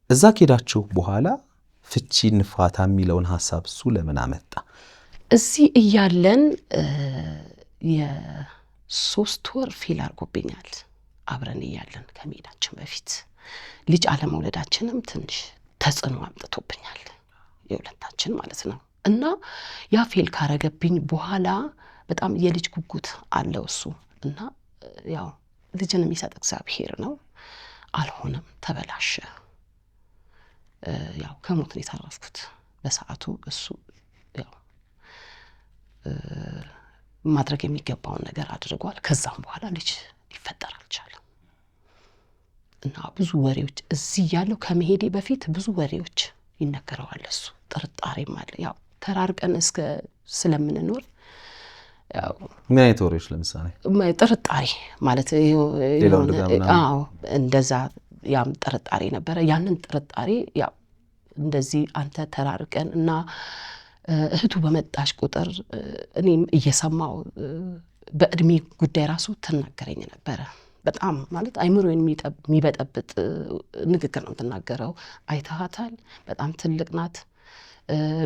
እዛ ከሄዳችሁ በኋላ ፍቺ ንፋታ የሚለውን ሐሳብ እሱ ለምን አመጣ? እዚህ እያለን የ3 ወር ፊል አድርጎብኛል። አብረን እያለን ከመሄዳችን በፊት ልጅ አለመውለዳችንም ትንሽ ተጽዕኖ አምጥቶብኛል፣ የሁለታችን ማለት ነው። እና ያ ፌል ካረገብኝ በኋላ በጣም የልጅ ጉጉት አለው እሱ እና ያው ልጅን የሚሰጥ እግዚአብሔር ነው። አልሆነም፣ ተበላሸ። ያው ከሞት ነው የተረፍኩት በሰዓቱ። እሱ ያው ማድረግ የሚገባውን ነገር አድርጓል። ከዛም በኋላ ልጅ ሊፈጠር አልቻለም እና ብዙ ወሬዎች እዚህ ያለው ከመሄዴ በፊት ብዙ ወሬዎች ይነገረዋል። እሱ ጥርጣሬም አለ። ያው ተራርቀን እስከ ስለምንኖር ያው ምን አይነት ወሬዎች? ለምሳሌ ጥርጣሬ ማለት አዎ እንደዛ ያም ጥርጣሬ ነበረ። ያንን ጥርጣሬ ያው እንደዚህ አንተ ተራርቀን እና እህቱ በመጣሽ ቁጥር እኔም እየሰማው በእድሜ ጉዳይ ራሱ ትናገረኝ ነበረ። በጣም ማለት አይምሮን የሚበጠብጥ ንግግር ነው የምትናገረው። አይተሃታል፣ በጣም ትልቅ ናት፣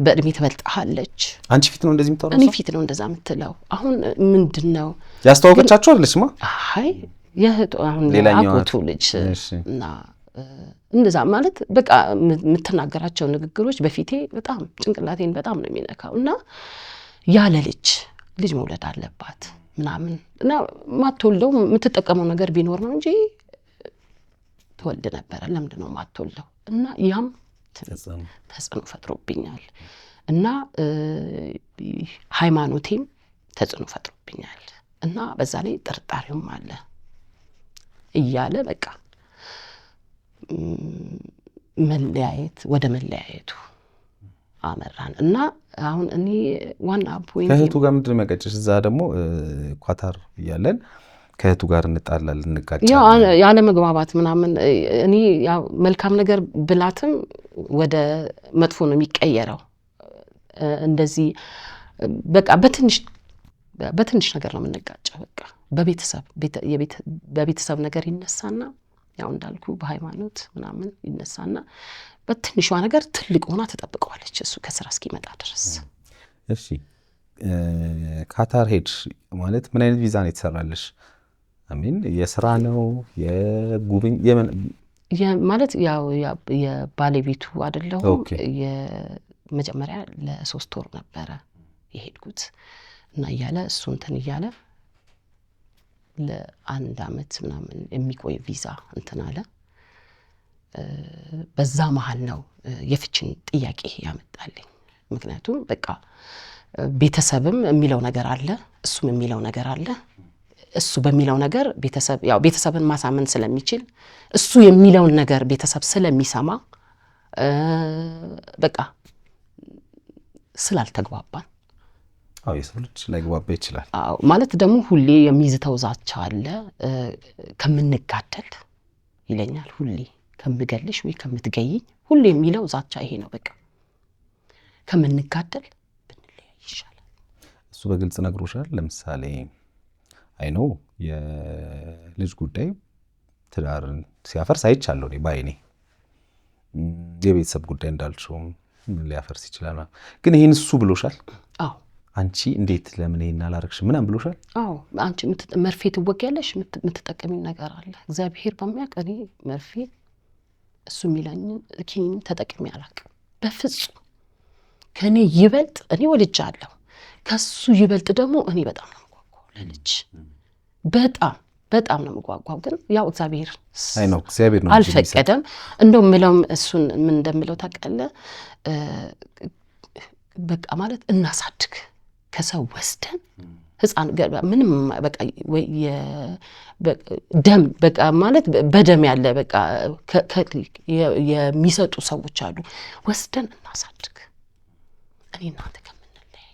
በእድሜ ትበልጥሃለች። አንቺ ፊት ነው እንደዚህ የምታወራው? እኔ ፊት ነው እንደዛ የምትለው። አሁን ምንድነው ያስተዋወቀቻችሁ አይደለችማ? አይ የእህቱ አሁን አጎቱ ልጅ እና እንደዛ ማለት በቃ የምትናገራቸው ንግግሮች በፊቴ በጣም ጭንቅላቴን በጣም ነው የሚነካው። እና ያለ ልጅ መውለድ አለባት ምናምን እና ማትወልደው የምትጠቀመው ነገር ቢኖር ነው እንጂ ትወልድ ነበረ። ለምንድን ነው ማትወልደው? እና ያም ተጽዕኖ ፈጥሮብኛል እና ሃይማኖቴም ተጽዕኖ ፈጥሮብኛል እና በዛ ላይ ጥርጣሬውም አለ እያለ በቃ ወደ መለያየቱ አመራን እና አሁን እኔ ዋና ፖይንት ከእህቱ ጋር ምንድን ነው የሚያጋጭሽ? እዛ ደግሞ ኳታር እያለን ከእህቱ ጋር እንጣላለን፣ እንጋጫለን። ያለ መግባባት ምናምን እኔ ያው መልካም ነገር ብላትም ወደ መጥፎ ነው የሚቀየረው። እንደዚህ በቃ በትንሽ ነገር ነው የምንጋጨው። በቃ በቤተሰብ ነገር ይነሳና ያው እንዳልኩ በሃይማኖት ምናምን ይነሳና በትንሿ ነገር ትልቅ ሆና ተጠብቀዋለች እሱ ከስራ እስኪመጣ ድረስ። እሺ ካታር ሄድሽ ማለት ምን አይነት ቪዛ ነው የተሰራልሽ? አሚን የስራ ነው የጉብኝ ማለት ያው የባለቤቱ አይደለሁም። የመጀመሪያ ለ3 ወር ነበረ የሄድኩት እና እያለ እሱ እንትን እያለ ለ1 ዓመት ምናምን የሚቆይ ቪዛ እንትን አለ። በዛ መሃል ነው የፍችን ጥያቄ ያመጣልኝ። ምክንያቱም በቃ ቤተሰብም የሚለው ነገር አለ፣ እሱም የሚለው ነገር አለ። እሱ በሚለው ነገር ቤተሰብን ማሳመን ስለሚችል እሱ የሚለውን ነገር ቤተሰብ ስለሚሰማ በቃ ስላልተግባባን የሰው ልጅ ላይግባባ ይችላል። ማለት ደግሞ ሁሌ የሚይዝተው ዛቻ አለ። ከምንጋደል ይለኛል ሁሌ፣ ከምገልሽ ወይ ከምትገይኝ ሁሌ የሚለው ዛቻ ይሄ ነው። በቃ ከምንጋደል ብንለያይ ይሻላል። እሱ በግልጽ ነግሮሻል? ለምሳሌ አይ ነው የልጅ ጉዳይ ትዳርን ሲያፈርስ አይቻለሁ እኔ ባይኔ። የቤተሰብ ጉዳይ እንዳልሽውም ሊያፈርስ ይችላል። ግን ይሄን እሱ ብሎሻል? አዎ። አንቺ እንዴት ለምን ይሄን አላረግሽ ምናምን ብሎሻል? አዎ። አንቺ መርፌ ትወጊያለሽ፣ የምትጠቀሚው ነገር አለ። እግዚአብሔር በሚያውቅ እኔ መርፌ እሱ የሚለኝን ኪኒን ተጠቅሜ አላውቅም በፍጹም። ከኔ ይበልጥ እኔ ወልጃለሁ፣ ከሱ ይበልጥ ደግሞ እኔ በጣም ነው የምጓጓው ለልጅ። በጣም ነው የምጓጓው። ግን ያው እግዚአብሔር ነው አልፈቀደም። እንደው ምለውም እሱን ምን እንደምለው ታውቃለህ? በቃ ማለት እናሳድግ ከሰው ወስደን ህፃን ምንም በቃ ወይ ደም በቃ ማለት በደም ያለ በቃ የሚሰጡ ሰዎች አሉ። ወስደን እናሳድግ። እኔ እናንተ ከምንለያይ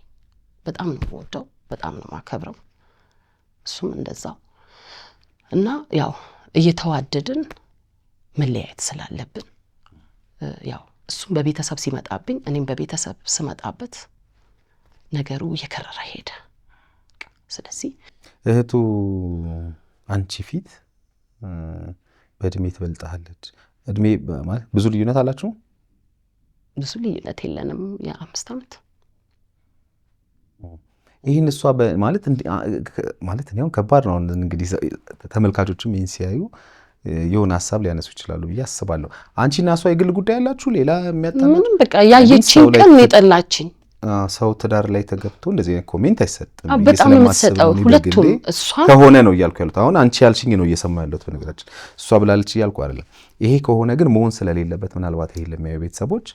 በጣም ነው የምወደው፣ በጣም ነው የማከብረው። እሱም እንደዛው እና ያው እየተዋደድን መለያየት ስላለብን ያው እሱም በቤተሰብ ሲመጣብኝ እኔም በቤተሰብ ስመጣበት ነገሩ እየከረረ ሄደ። ስለዚህ እህቱ አንቺ ፊት በእድሜ ትበልጣለች፣ እድሜ ማለት ብዙ ልዩነት አላችሁ? ብዙ ልዩነት የለንም። የ5 ዓመት ይህን እሷ ማለት እኔ አሁን ከባድ ነው እንግዲህ ተመልካቾችም ይህን ሲያዩ የሆነ ሀሳብ ሊያነሱ ይችላሉ ብዬ አስባለሁ። አንቺና እሷ የግል ጉዳይ ያላችሁ ሌላ የሚያጣላ ምንም በቃ ያየችኝ ቀን የጠላችኝ ሰው ትዳር ላይ ተገብቶ እንደዚህ አይነት ኮሜንት አይሰጥም። በጣም የምትሰጠው ሁለቱም እሷ ከሆነ ነው እያልኩ ያሉት። አሁን አንቺ ያልሽኝ ነው እየሰማ ያለሁት። በነገራችን እሷ ብላለች እያልኩ አይደለም። ይሄ ከሆነ ግን መሆን ስለሌለበት ምናልባት ይሄ ለሚያዩ ቤተሰቦች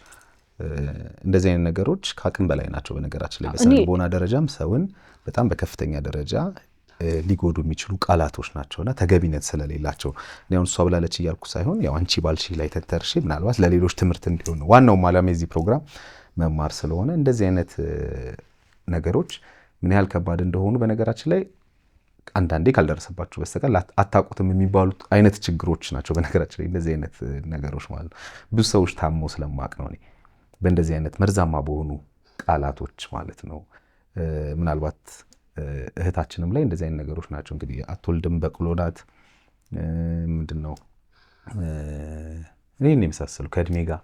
እንደዚህ አይነት ነገሮች ከአቅም በላይ ናቸው። በነገራችን ላይ በስነ ልቦና ደረጃም ሰውን በጣም በከፍተኛ ደረጃ ሊጎዱ የሚችሉ ቃላቶች ናቸውና ተገቢነት ስለሌላቸው ነው እሷ ብላለች እያልኩ ሳይሆን ያው አንቺ ባልሽ ላይ ተንተርሼ ምናልባት ለሌሎች ትምህርት እንዲሆን ነው። ዋናው ዓላማ የዚህ ፕሮግራም መማር ስለሆነ እንደዚህ አይነት ነገሮች ምን ያህል ከባድ እንደሆኑ በነገራችን ላይ አንዳንዴ ካልደረሰባችሁ በስተቀር አታውቁትም የሚባሉት አይነት ችግሮች ናቸው። በነገራችን ላይ እንደዚህ አይነት ነገሮች ማለት ነው ብዙ ሰዎች ታሞ ስለማቅ ነው እኔ በእንደዚህ አይነት መርዛማ በሆኑ ቃላቶች ማለት ነው። ምናልባት እህታችንም ላይ እንደዚህ አይነት ነገሮች ናቸው። እንግዲህ አትወልድም በቅሎ ናት ምንድነው እኔን የመሳሰሉ ከእድሜ ጋር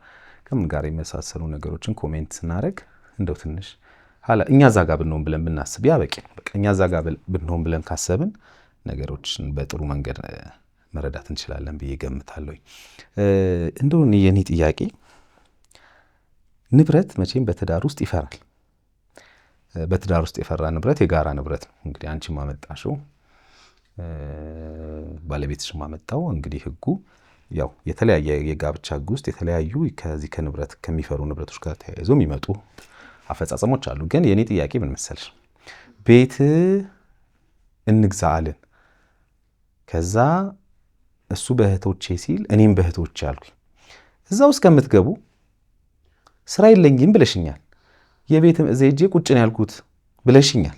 ከምን ጋር የመሳሰሉ ነገሮችን ኮሜንት ስናደርግ እንደው ትንሽ እኛ እዛ ጋር ብንሆን ብለን ብናስብ ያ በቂ ነው። በቃ እኛ እዛ ጋር ብንሆን ብለን ካሰብን ነገሮችን በጥሩ መንገድ መረዳት እንችላለን ብዬ ገምታለሁ። እንደው የኔ ጥያቄ ንብረት መቼም በትዳር ውስጥ ይፈራል። በትዳር ውስጥ የፈራ ንብረት የጋራ ንብረት ነው። እንግዲህ አንቺ ማመጣሽው ባለቤትሽ ማመጣው እንግዲህ ህጉ ያው የተለያየ የጋብቻ ህግ ውስጥ የተለያዩ ከዚህ ከንብረት ከሚፈሩ ንብረቶች ጋር ተያይዞ የሚመጡ አፈጻጸሞች አሉ። ግን የኔ ጥያቄ ምን መሰልሽ? ቤት እንግዛ አልን። ከዛ እሱ በእህቶቼ ሲል እኔም በእህቶቼ አልኩኝ። እዛው እስከምትገቡ ስራ የለኝም ብለሽኛል። የቤት እጄ ቁጭ ነው ያልኩት ብለሽኛል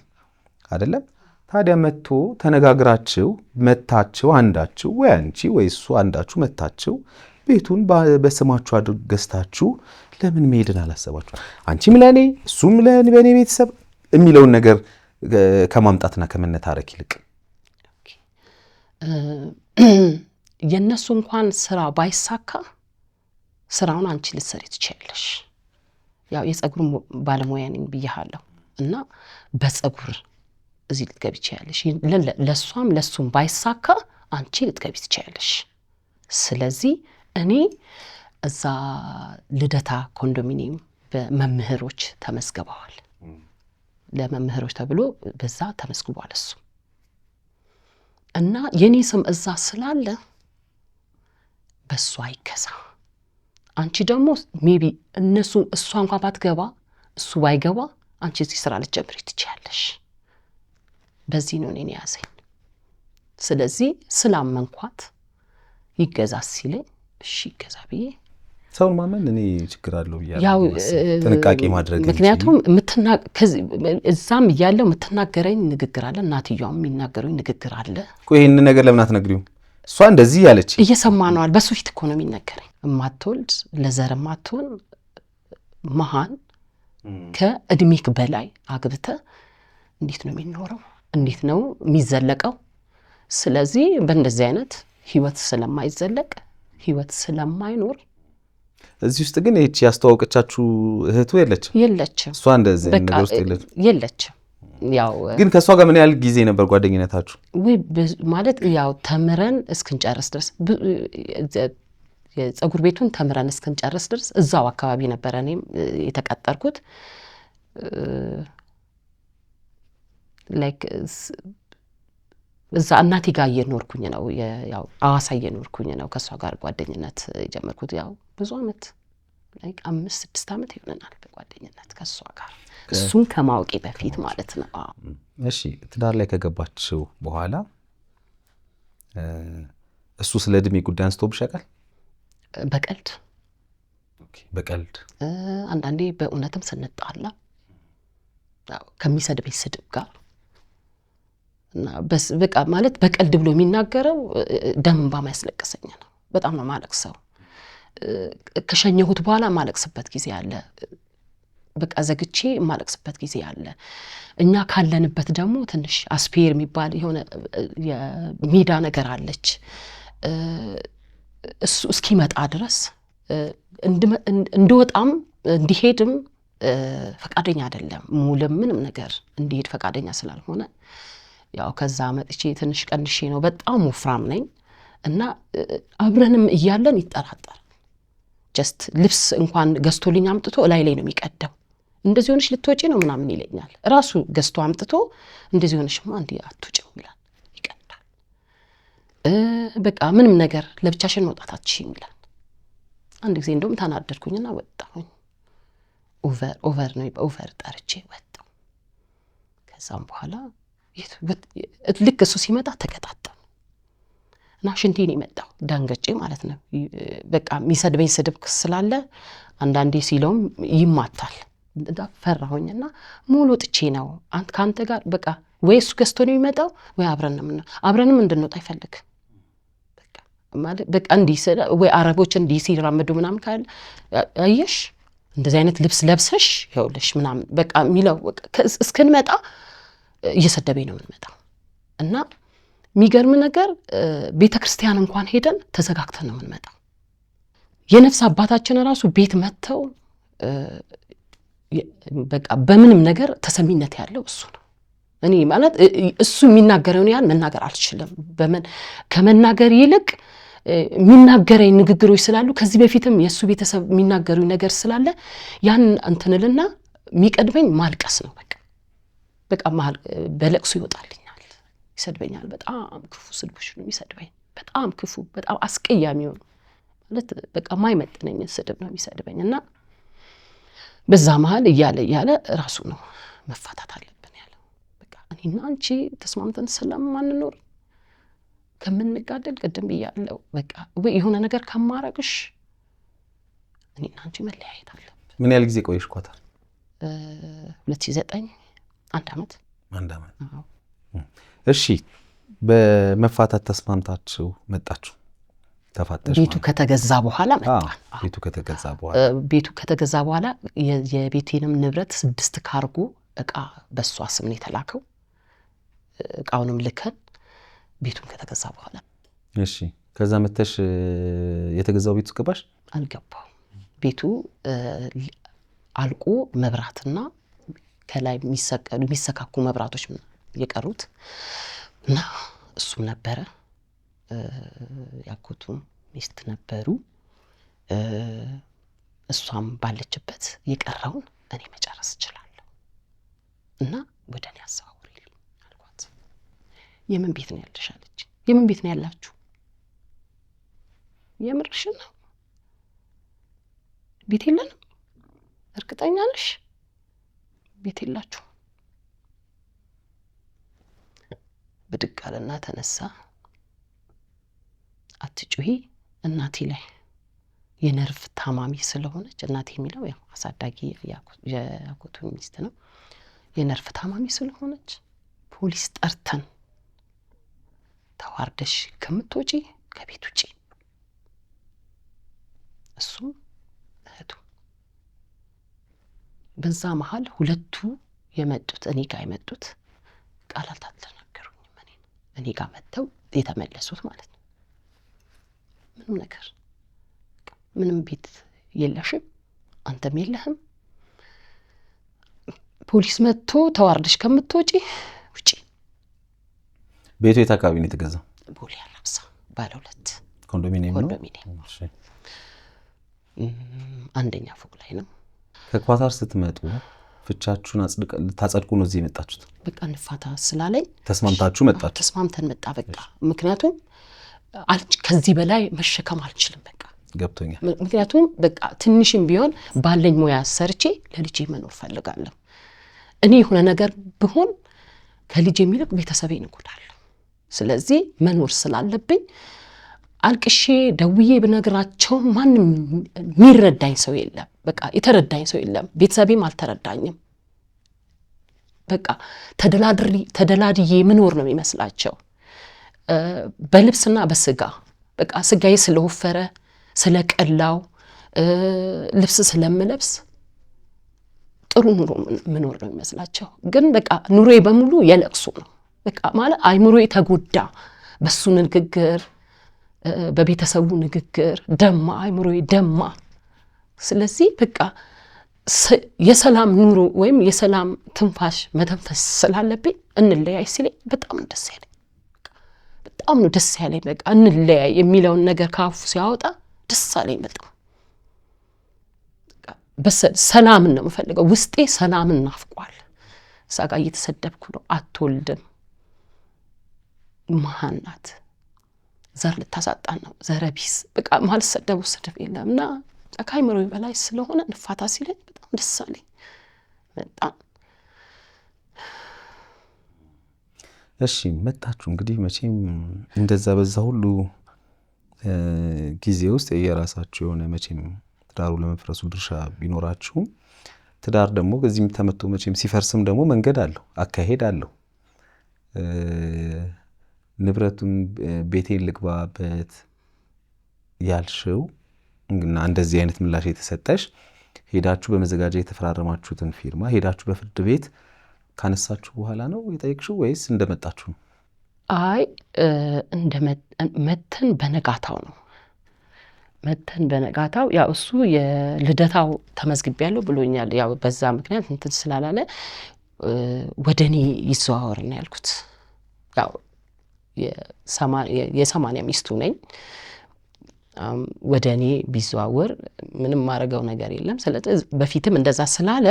አይደለም? ታዲያ መጥቶ ተነጋግራችሁ መታችሁ አንዳችሁ ወይ አንቺ ወይ እሱ አንዳችሁ መታችሁ ቤቱን በስማችሁ አድርገስታችሁ ለምን መሄድን አላሰባችሁ? አንቺም ለኔ እሱም ለኔ ቤተሰብ የሚለውን ነገር ከማምጣትና ከመነታረክ ይልቅ የነሱ እንኳን ስራ ባይሳካ ስራውን አንቺ ልትሰሪ ትችያለሽ። ያው የፀጉር ባለሙያ ነኝ ብያለሁ እና በፀጉር እዚህ ልትገቢ ትችያለሽ። ለሷም ለሱም ባይሳካ አንቺ ልትገቢ ትችያለሽ። ስለዚህ እኔ እዛ ልደታ ኮንዶሚኒየም በመምህሮች ተመዝግበዋል። ለመምህሮች ተብሎ በዛ ተመዝግቧል እሱ እና የኔ ስም እዛ ስላለ በሱ አይከሳ። አንቺ ደግሞ ሜቢ እነሱ እሷ እንኳን ባትገባ እሱ ባይገባ አንቺ እዚህ ስራ ልትጀምሪ ትችያለሽ። በዚህ ነው እኔ ያዘኝ። ስለዚህ ስላመንኳት ይገዛ ሲለኝ እሺ ይገዛ ብዬ ሰውን ማመን እኔ ችግር አለው ያው ጥንቃቄ ማድረግ ምክንያቱም እዛም ያለው የምትናገረኝ ንግግር አለ፣ እናትየዋም የሚናገሩኝ ንግግር አለ። ይሄን ነገር ለምን አትነግሪው? እሷ እንደዚህ ያለች እየሰማ ነው አለ። በሱ ፊት እኮ ነው የሚነገረኝ። እማትወልድ ለዘር ማትሆን መሃን ከእድሜክ በላይ አግብተ እንዴት ነው የሚኖረው? እንዴት ነው የሚዘለቀው? ስለዚህ በእንደዚህ አይነት ህይወት ስለማይዘለቅ ህይወት ስለማይኖር እዚህ ውስጥ ግን እቺ ያስተዋወቀቻችሁ እህቱ የለችም። እሷ እንደዚህ ነገር ውስጥ የለችም። ያው ግን ከሷ ጋር ምን ያህል ጊዜ ነበር ጓደኝነታችሁ? ወይ ማለት ያው ተምረን እስክንጨርስ ድረስ የፀጉር ቤቱን ተምረን እስክንጨርስ ድረስ እዛው አካባቢ ነበር እኔም የተቀጠርኩት። ላይክ እዛ እናቴ ጋር እየኖርኩኝ ነው፣ ያው አዋሳ እየኖርኩኝ ነው ከሷ ጋር ጓደኝነት የጀመርኩት። ያው ብዙ አመት ላይክ 5-6 አመት ይሆነናል በጓደኝነት ከሷ ጋር እሱን ከማወቄ በፊት ማለት ነው። እሺ ትዳር ላይ ከገባችሁ በኋላ እሱ ስለ እድሜ ጉዳይ አንስቶብሽ ያውቃል? በቀልድ አንዳንዴ በእውነትም ስንጣላ ከሚሰድበኝ ስድብ ጋር እና በቃ ማለት በቀልድ ብሎ የሚናገረው ደም ባማያስለቅሰኝ ነው። በጣም ነው ማለቅሰው። ከሸኘሁት በኋላ ማለቅስበት ጊዜ አለ። በቃ ዘግቼ ማለቅስበት ጊዜ አለ። እኛ ካለንበት ደግሞ ትንሽ አስፔር የሚባል የሆነ የሜዳ ነገር አለች። እሱ እስኪመጣ ድረስ እንደወጣም እንዲሄድም ፈቃደኛ አይደለም። ሙሉም ምንም ነገር እንዲሄድ ፈቃደኛ ስላልሆነ ያው ከዛ መጥቼ ትንሽ ቀንሼ ነው በጣም ወፍራም ነኝ እና አብረንም እያለን ይጠራጠራል። ጀስት ልብስ እንኳን ገዝቶልኝ አምጥቶ ላይ ነው የሚቀደው። እንደዚህ ሆነሽ ልትወጪ ነው ምናምን ይለኛል። ራሱ ገዝቶ አምጥቶ እንደዚህ ሆነሽማ እንዴ አትወጪም ይላል፣ ይቀዳል። በቃ ምንም ነገር ለብቻሽን መውጣት አትችይም ይላል። አንድ ጊዜ እንደውም ተናደድኩኝና ወጣሁኝ። ኦቨር ነው ኦቨር ጠርቼ ወጣሁ። ከዛም በኋላ ልክ እሱ ሲመጣ ተቀጣጣም እና ሽንቴን የመጣው ዳንገጬ ማለት ነው። በቃ የሚሰድበኝ ስድብ ስላለ አንዳንዴ ሲለውም ይማታል። ፈራሁኝና ሙሉ ጥቼ ነው ካንተ ጋር በቃ ወይ እሱ ገዝቶ ነው የሚመጣው ወይ አብረንም እንድንወጣ አይፈልግ። በቃ እንዲህ ወይ አረቦች እንዲህ ሲራመዱ ምናምን ካለ አየሽ እንደዚህ አይነት ልብስ ለብሰሽ ይኸውልሽ ምናምን በቃ የሚለው እስክንመጣ እየሰደበኝ ነው የምንመጣው። እና የሚገርም ነገር ቤተክርስቲያን እንኳን ሄደን ተዘጋግተን ነው የምንመጣው። የነፍስ አባታችን ራሱ ቤት መጥተው በቃ በምንም ነገር ተሰሚነት ያለው እሱ ነው። እኔ ማለት እሱ የሚናገረውን ያህል መናገር አልችልም። ከመናገር ይልቅ የሚናገረኝ ንግግሮች ስላሉ ከዚህ በፊትም የእሱ ቤተሰብ የሚናገሩኝ ነገር ስላለ ያን እንትንልና የሚቀድመኝ ማልቀስ ነው። በቃ በለቅሱ ይወጣልኛል፣ ይሰድበኛል። በጣም ክፉ ስድቦች ነው የሚሰድበኝ። በጣም ክፉ፣ በጣም አስቀያሚ ሆነ ማለት በቃ ማይመጥነኝ ስድብ ነው የሚሰድበኝ። እና በዛ መሀል እያለ ራሱ ነው መፋታት አለብን ያለው። በቃ እኔና አንቺ ተስማምተን ስለማንኖር ከምንጋደል ቅድም ብያለሁ። በቃ ወይ የሆነ ነገር ከማረግሽ እኔና አንቺ መለያየት አለብን። ምን ያህል ጊዜ ቆይሽ ኳታር? 2009 አንድ አመት። እሺ በመፋታት ተስማምታችሁ መጣችሁ? ተፋተሽ? ቤቱ ከተገዛ በኋላ መጣ። ቤቱ ከተገዛ በኋላ የቤቴንም ንብረት 6 ካርጎ እቃ በሷ ስም ነው የተላከው። እቃውንም ልከን ቤቱን ከተገዛ በኋላ። እሺ ከዛ መተሽ የተገዛው ቤቱ ገባሽ? አልገባው። ቤቱ አልቆ መብራትና ከላይ የሚሰካኩ መብራቶች የቀሩት እና እሱም ነበረ። ያጎቱም ሚስት ነበሩ። እሷም ባለችበት የቀረውን እኔ መጨረስ እችላለሁ እና ወደ እኔ አዘዋውሪልኝ አልኳት። የምን ቤት ነው ያለሽ አለች። የምን ቤት ነው ያላችሁ? የምርሽን ነው? ቤት የለንም? እርግጠኛ ነሽ? ቤት የላችሁ? ብድግ አለና ተነሳ። አትጩሂ እናቴ ላይ የነርቭ ታማሚ ስለሆነች፣ እናቴ የሚለው ያው አሳዳጊ ያጎቱ ሚስት ነው። የነርቭ ታማሚ ስለሆነች ፖሊስ ጠርተን ተዋርደሽ ከምትወጪ ከቤት ውጪ። እሱም እህቱ። በዛ መሀል ሁለቱ የመጡት እኔ ጋር የመጡት ቃላት አልተናገሩኝም። እኔ ጋር መጥተው የተመለሱት ማለት ነው። ምንም ነገር ምንም ቤት የለሽም፣ አንተም የለህም፣ ፖሊስ መጥቶ ተዋርደሽ ከምትወጪ ውጪ። ቤቱ የት አካባቢ ነው የተገዛው? ቦሌ አላብሳ ባለ 2 ኮንዶሚኒየም ነው። አንደኛ ፎቅ ላይ ነው። ከኳታር ስትመጡ ፍቻችሁን ታጸድቁ ነው እዚህ የመጣችሁት? በቃ እንፋታ ስላለኝ ተስማምታችሁ መጣችሁ? ተስማምተን መጣ። በቃ ምክንያቱም ከዚህ በላይ መሸከም አልችልም። በቃ ገብቶኛል። ምክንያቱም በቃ ትንሽም ቢሆን ባለኝ ሙያ ሰርቼ ለልጄ መኖር ፈልጋለሁ። እኔ የሆነ ነገር ብሆን ከልጄ የሚልቅ ቤተሰቤን እጎዳለሁ። ስለዚህ መኖር ስላለብኝ አልቅሼ ደውዬ ብነግራቸው ማንም የሚረዳኝ ሰው የለም። በቃ የተረዳኝ ሰው የለም። ቤተሰቤም አልተረዳኝም። በቃ ተደላድዬ ምኖር ነው የሚመስላቸው። በልብስና በስጋ በቃ ስጋዬ ስለወፈረ ስለቀላው ልብስ ስለምለብስ ጥሩ ኑሮ ምኖር ነው የሚመስላቸው። ግን በቃ ኑሮዬ በሙሉ የለቅሶ ነው። በቃ ማለት አይምሮዬ ተጎዳ በሱ ንግግር በቤተሰቡ ንግግር ደማ፣ አይምሮዬ ደማ። ስለዚህ በቃ የሰላም ኑሮ ወይም የሰላም ትንፋሽ መተንፈስ ስላለብኝ እንለያይ ሲለኝ በጣም ደስ ያለኝ፣ በጣም ነው ደስ ያለኝ። በቃ እንለያይ የሚለውን ነገር ካፉ ሲያወጣ ደስ አለኝ በጣም። ሰላምን ነው የምፈልገው፣ ውስጤ ሰላምን ናፍቋል። እዛ ጋር እየተሰደብኩ ነው። አትወልድም፣ መሃን ናት፣ ዘር ልታሳጣን ነው፣ ዘረቢስ በቃ ማልሰደቡ ስድብ የለም። እና ከአይምሮዬ በላይ ስለሆነ ንፋታ ሲለኝ በጣም ደስ አለኝ በጣም። እሺ መጣችሁ እንግዲህ መቼም እንደዛ በዛ ሁሉ ጊዜ ውስጥ የራሳችሁ የሆነ መቼም ትዳሩ ለመፍረሱ ድርሻ ቢኖራችሁም ትዳር ደግሞ በዚህም ተመቶ መቼም ሲፈርስም ደግሞ መንገድ አለው፣ አካሄድ አለው። ንብረቱም ቤቴን ልግባበት ያልሽው እና እንደዚህ አይነት ምላሽ የተሰጠሽ ሄዳችሁ በመዘጋጃ የተፈራረማችሁትን ፊርማ ሄዳችሁ በፍርድ ቤት ካነሳችሁ በኋላ ነው የጠየቅሽው ወይስ እንደመጣችሁ ነው? አይ መተን በነጋታው ነው። መተን በነጋታው ያው እሱ የልደታው ተመዝግቤያለሁ ብሎኛል። ያው በዛ ምክንያት እንትን ስላላለ ወደኔ ይዘዋወር ነው ያልኩት። ያው የ80 ሚስቱ ነኝ። ወደኔ ቢዘዋወር ምንም ማረጋው ነገር የለም። ስለዚህ በፊትም እንደዛ ስላለ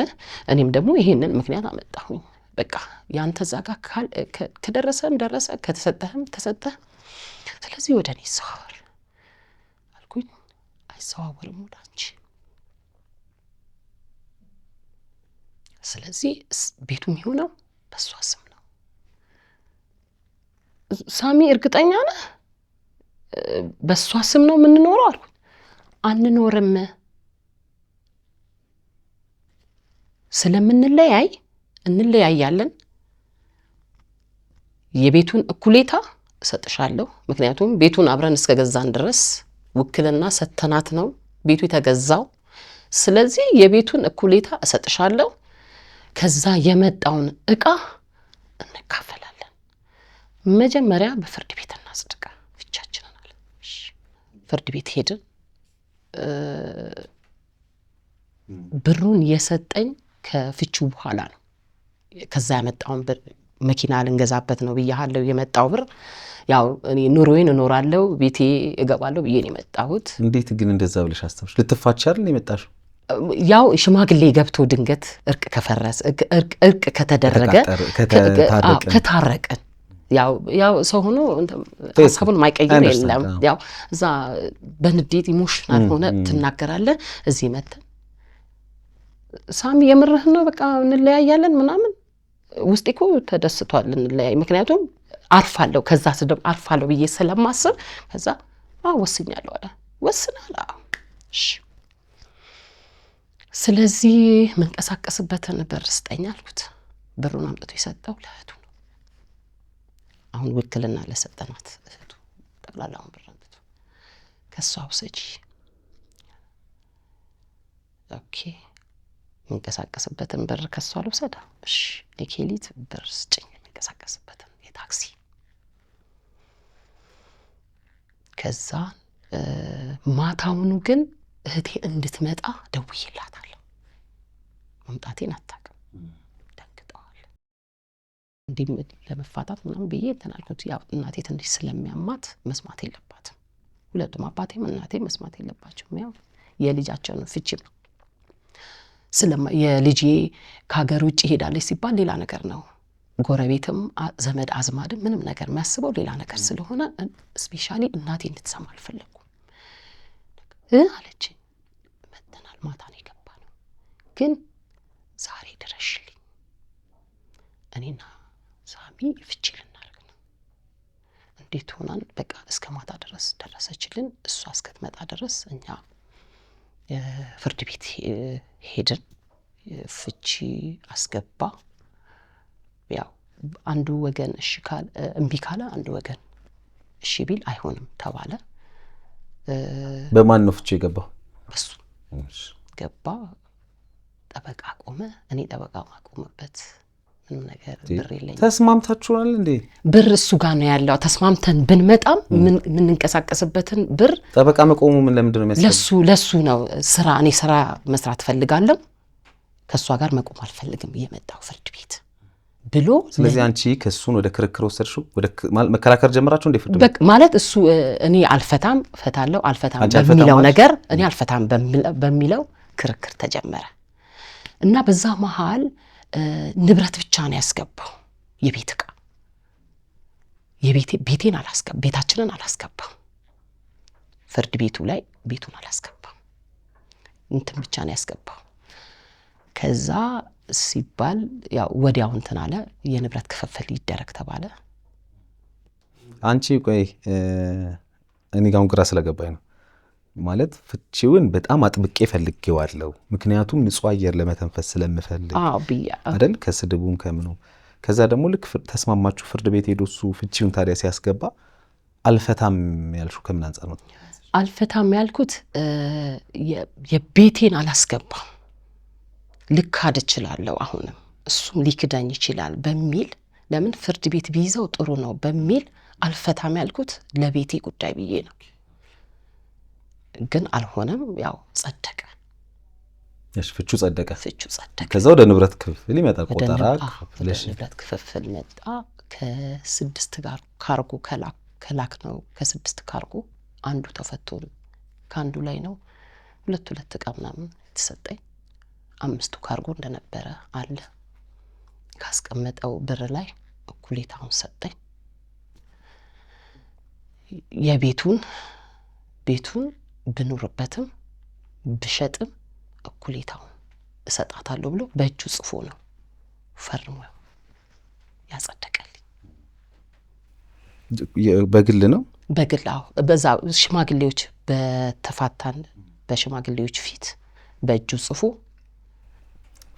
እኔም ደግሞ ይሄንን ምክንያት አመጣሁኝ። በቃ ያንተ ዛጋ ከደረሰም ደረሰ፣ ከተሰጠህም ተሰጠህ፣ ስለዚህ ወደኔ ይዘዋወር አልኩኝ። አይዘዋወርም ወደ አንቺ። ስለዚህ ቤቱ የሚሆነው በሷ ስም ነው። ሳሚ እርግጠኛ ነህ በሷ ስም ነው የምንኖረው አልኩት። አንኖርም፣ ስለምንለያይ እንለያያለን። የቤቱን እኩሌታ እሰጥሻለሁ፣ ምክንያቱም ቤቱን አብረን እስከገዛን ድረስ ውክልና ሰተናት ነው ቤቱ የተገዛው። ስለዚህ የቤቱን እኩሌታ እሰጥሻለሁ፣ ከዛ የመጣውን እቃ እንካፈላለን። መጀመሪያ በፍርድ ቤት እናጽድቃ ፍቻችንን አለ። ፍርድ ቤት ሄድን። ብሩን የሰጠኝ ከፍቹ በኋላ ነው። ከዛ ያመጣውን ብር መኪና ልንገዛበት ነው ብያለሁ። የመጣው ብር ያው እኔ ኑሮዬን እኖራለሁ፣ ቤቴ እገባለሁ ብዬ ነው የመጣሁት። እንዴት ግን እንደዛ ብለሽ አስተውሽ? ልትፋች አይደል የመጣሽው? ያው ሽማግሌ ገብቶ ድንገት እርቅ ከፈረሰ እርቅ ከተደረገ ከታረቀን ያው ሰው ሆኖ ሀሳቡን ማይቀይር የለም። ያው እዛ በንዴት ኢሞሽናል ሆነ ትናገራለህ። እዚህ መተን ሳሚ የምርህን ነው በቃ እንለያያለን ምናምን፣ ውስጤ እኮ ተደስቷል እንለያይ። ምክንያቱም አርፋለሁ፣ ከዛ ስደም አርፋለሁ ብዬ ስለማስብ ከዛ ወስኛለሁ አለ። ወስናል። እሺ ስለዚህ መንቀሳቀስበትን ብር ስጠኝ አልኩት። ብሩን አምጥቶ የሰጠው ለእህቱ ነው። አሁን ውክልና ለሰጠናት እህቱ ጠቅላላውን ብር አምጥቶ ከሷ ውሰጂ። ኦኬ መንቀሳቀስበትን ብር ከሷ ልውሰዳ? እሺ ለኬሊት ብር ስጭኝ መንቀሳቀስበትን የታክሲ። ከዛ ማታውኑ ግን እህቴ እንድትመጣ ደውዬላታለሁ። መምጣቴን አታውቅም። ደንግጠዋል። እንዲህ ለመፋታት ምናምን ብዬ እንትን አልኩት። ያው እናቴ ትንሽ ስለሚያማት መስማት የለባትም። ሁለቱም አባቴም እናቴም መስማት የለባቸውም። ያው የልጃቸውን ፍቺ ነው። የልጄ ከሀገር ውጭ ሄዳለች ሲባል ሌላ ነገር ነው። ጎረቤትም ዘመድ አዝማድም ምንም ነገር የሚያስበው ሌላ ነገር ስለሆነ ስፔሻሊ እናቴ እንድትሰማ አልፈለኩም። አለች። መተናል፣ ማታ ነው የገባ ነው። ግን ዛሬ ድረሽልኝ፣ እኔና ሳሚ ፍቺ ልናደርግ ነው። እንዴት ሆናን? በቃ እስከ ማታ ድረስ ደረሰችልን። እሷ እስከትመጣ ድረስ እኛ ፍርድ ቤት ሄድን። ፍቺ አስገባ። ያው አንዱ ወገን እሺ ካለ እምቢ ካለ አንዱ ወገን እሺ ቢል አይሆንም ተባለ። በማን ነው ፍቺ የገባው? በሱ ገባ። ጠበቃ ቆመ። እኔ ጠበቃ ማቆምበት ምንም ነገር ብር የለኝም። ተስማምታችኋል እንዴ? ብር እሱ ጋር ነው ያለው። ተስማምተን ብንመጣም ምን እንቀሳቀስበትን ብር ጠበቃ መቆሙ ምን ለምንድን ነው የሚያስፈልገው? ለሱ ነው ስራ። እኔ ስራ መስራት ፈልጋለሁ፣ ከሷ ጋር መቆም አልፈልግም እየመጣው ፍርድ ቤት ብሎ። ስለዚህ አንቺ ከሱን ወደ ክርክር ወሰድሽው፣ ወደ መከራከር ጀመራችሁ እንዴ? ፍርድ ቤት በቃ ማለት እሱ እኔ አልፈታም ፈታለሁ አልፈታም በሚለው ነገር እኔ አልፈታም በሚለው ክርክር ተጀመረ እና በዛ መሃል ንብረት ብቻ ነው ያስገባው። የቤት ዕቃ ቤቴን አላስገባም፣ ቤታችንን አላስገባም። ፍርድ ቤቱ ላይ ቤቱን አላስገባም፣ እንትን ብቻ ነው ያስገባው። ከዛ ሲባል ያው ወዲያው እንትን አለ፣ የንብረት ክፍፍል ይደረግ ተባለ። አንቺ ቆይ እኔ ጋር ግራ ስለገባኝ ነው ማለት ፍቺውን በጣም አጥብቄ ፈልጌዋለሁ፣ ምክንያቱም ንጹህ አየር ለመተንፈስ ስለምፈልግ አይደል? ከስድቡም ከምኑ። ከዛ ደግሞ ልክ ተስማማችሁ ፍርድ ቤት ሄዶ እሱ ፍቺውን ታዲያ ሲያስገባ አልፈታም ያልሽው ከምን አንፃር ነው? አልፈታም ያልኩት የቤቴን አላስገባም፣ ልካድ እችላለሁ፣ አሁንም እሱም ሊክዳኝ ይችላል በሚል ለምን ፍርድ ቤት ቢይዘው ጥሩ ነው በሚል አልፈታም ያልኩት ለቤቴ ጉዳይ ብዬ ነው። ግን አልሆነም፣ ያው ጸደቀ። እሺ ፍቹ ጸደቀ። ከዛ ወደ ንብረት ክፍፍል ይመጣ ቆጠራ ክፍፍልሽ። ንብረት ክፍፍል መጣ። ከ6 ጋር ካርጎ ከላክ ነው። ከ6 ካርጎ አንዱ ተፈቶ ከአንዱ ላይ ነው 2 ዕቃ ምናምን የተሰጠኝ። 5ቱ ካርጎ እንደነበረ አለ። ካስቀመጠው ብር ላይ እኩሌታውን ሰጠኝ። የቤቱን ብኖርበትም ብሸጥም እኩሌታውን እሰጣታለሁ ብሎ በእጁ ጽፎ ነው ፈርሞ ያጸደቀልኝ። በግል ነው በግል። አዎ በዛ ሽማግሌዎች በተፋታን በሽማግሌዎች ፊት በእጁ ጽፎ።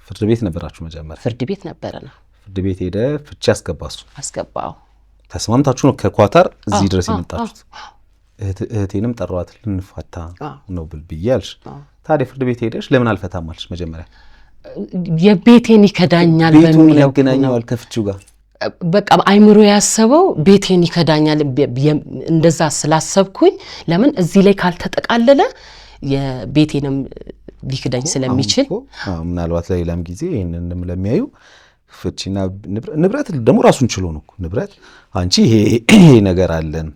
ፍርድ ቤት ነበራችሁ መጀመሪያ? ፍርድ ቤት ነበረና ፍርድ ቤት ሄደ ፍቺ አስገባው። ተስማምታችሁ ነው ከኳታር እዚህ ድረስ የመጣችሁት? እህቴንም ጠሯት ልንፋታ ነው ብዬ አልሽ። ታዲያ ፍርድ ቤት ሄደሽ ለምን አልፈታም አልሽ? መጀመሪያ የቤቴን ይከዳኛል በሚለው ያገናኘዋል ከፍቺው ጋር። በቃ አይምሮ ያሰበው ቤቴን ይከዳኛል። እንደዛ ስላሰብኩኝ ለምን እዚህ ላይ ካልተጠቃለለ የቤቴንም ሊክዳኝ ስለሚችል ምናልባት ለሌላም ጊዜ ይሄንንም ለሚያዩ ፍቺና ንብረት ደግሞ ራሱን ችሎ ነው ንብረት። አንቺ ይሄ ነገር አለን